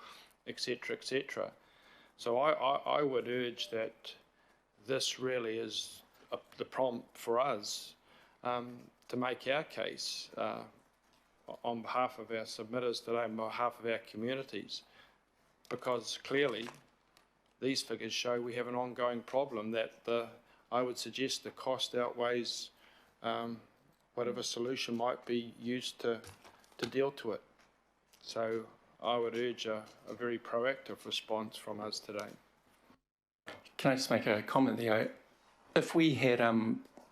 Q: etc., etc. So I would urge that this really is the prompt for us to make our case on behalf of our submitters today, on behalf of our communities, because clearly these figures show we have an ongoing problem that I would suggest the cost outweighs whatever solution might be used to deal to it. So I would urge a very proactive response from us today.
M: Can I just make a comment there? If we had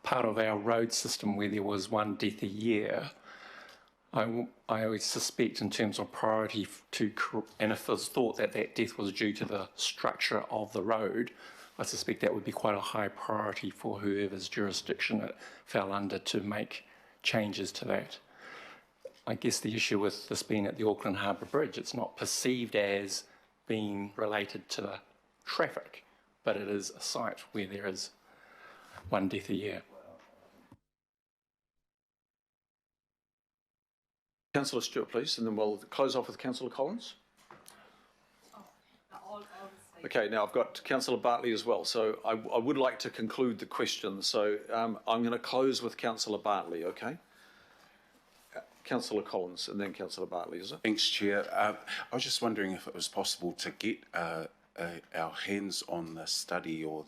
M: part of our road system where there was 1 death a year, I always suspect in terms of priority and if it was thought that death was due to the structure of the road, I suspect that would be quite a high priority for whoever's jurisdiction it fell under to make changes to that. I guess the issue with this being at the Auckland Harbour Bridge, it's not perceived as being related to the traffic, but it is a site where there is 1 death a year.
A: Councillor Stewart, please, and then we'll close off with Councillor Collins. Okay, now I've got Councillor Bartley as well, so I would like to conclude the question. So I'm going to close with Councillor Bartley, okay? Councillor Collins and then Councillor Bartley, is it?
J: Thanks, Chair. I was just wondering if it was possible to get our hands on the study or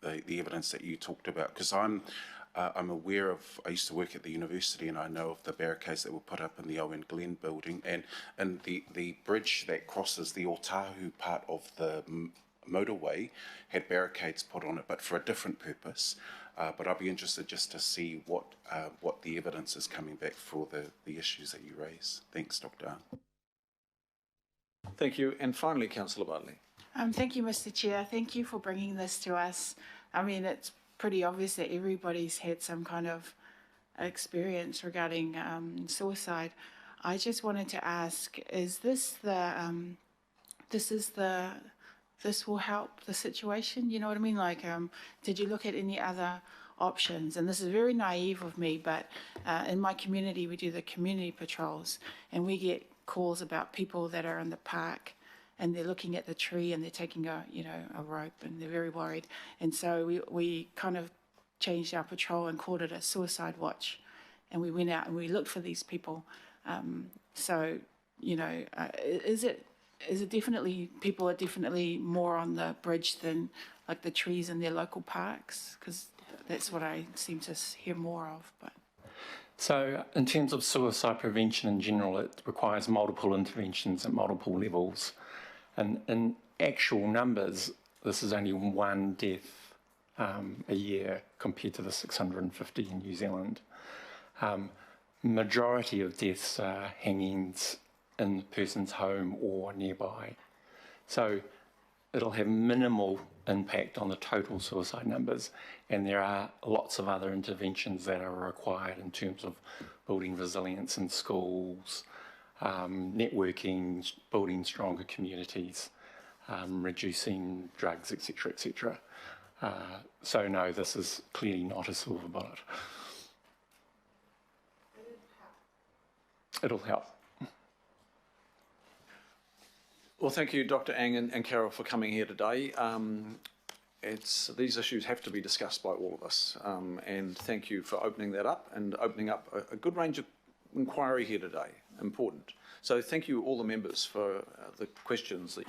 J: the evidence that you talked about, because I'm aware of, I used to work at the university and I know of the barricades that were put up in the Owen Glen building, and the bridge that crosses the Otahu part of the motorway had barricades put on it, but for a different purpose. But I'd be interested just to see what the evidence is coming back for the issues that you raise. Thanks, Dr. Arn.
A: Thank you. And finally, Councillor Bartley.
G: Thank you, Mr. Chair. Thank you for bringing this to us. I mean, it's pretty obvious that everybody's had some kind of experience regarding suicide. I just wanted to ask, is this this will help the situation? You know what I mean? Like, did you look at any other options? And this is very naive of me, but in my community, we do the community patrols, and we get calls about people that are in the park and they're looking at the tree and they're taking a rope and they're very worried. And so we kind of changed our patrol and called it a suicide watch. And we went out and we looked for these people. So, is it definitely, people are definitely more on the bridge than like the trees in their local parks? Because that's what I seem to hear more of. But
M: So in terms of suicide prevention in general, it requires multiple interventions at multiple levels. And in actual numbers, this is only 1 death a year compared to the 650 in New Zealand. Majority of deaths are hangings in the person's home or nearby. So it'll have minimal impact on the total suicide numbers, and there are lots of other interventions that are required in terms of building resilience in schools, networking, building stronger communities, reducing drugs, etc., etc. So no, this is clearly not a silver bullet. It'll help.
A: Well, thank you, Dr. Ang and Carol, for coming here today. These issues have to be discussed by all of us, and thank you for opening that up and opening up a good range of inquiry here today, important. So thank you all the members for the questions that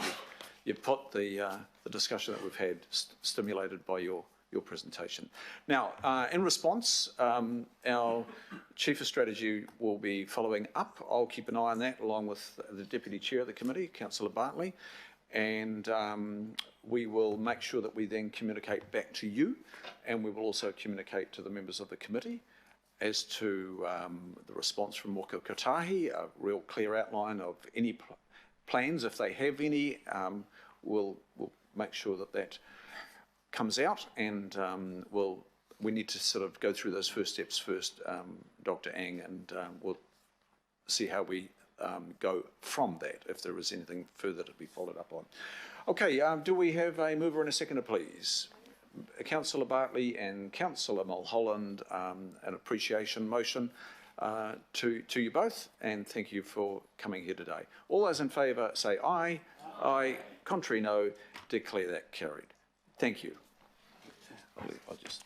A: you've put, the discussion that we've had stimulated by your presentation. Now, in response, our Chief of Strategy will be following up. I'll keep an eye on that along with the Deputy Chair of the Committee, Councillor Bartley, and we will make sure that we then communicate back to you, and we will also communicate to the members of the committee as to the response from Moka Kotahi, a real clear outline of any plans, if they have any. We'll make sure that that comes out, and we need to sort of go through those first steps first, Dr. Ang, and we'll see how we go from that, if there is anything further to be followed up on. Okay, do we have a mover and a seconder, please? Councillor Bartley and Councillor Mulholland, an appreciation motion to you both, and thank you for coming here today. All those in favour say aye. Aye. Contrary, no. Declare that carried. Thank you. I'll just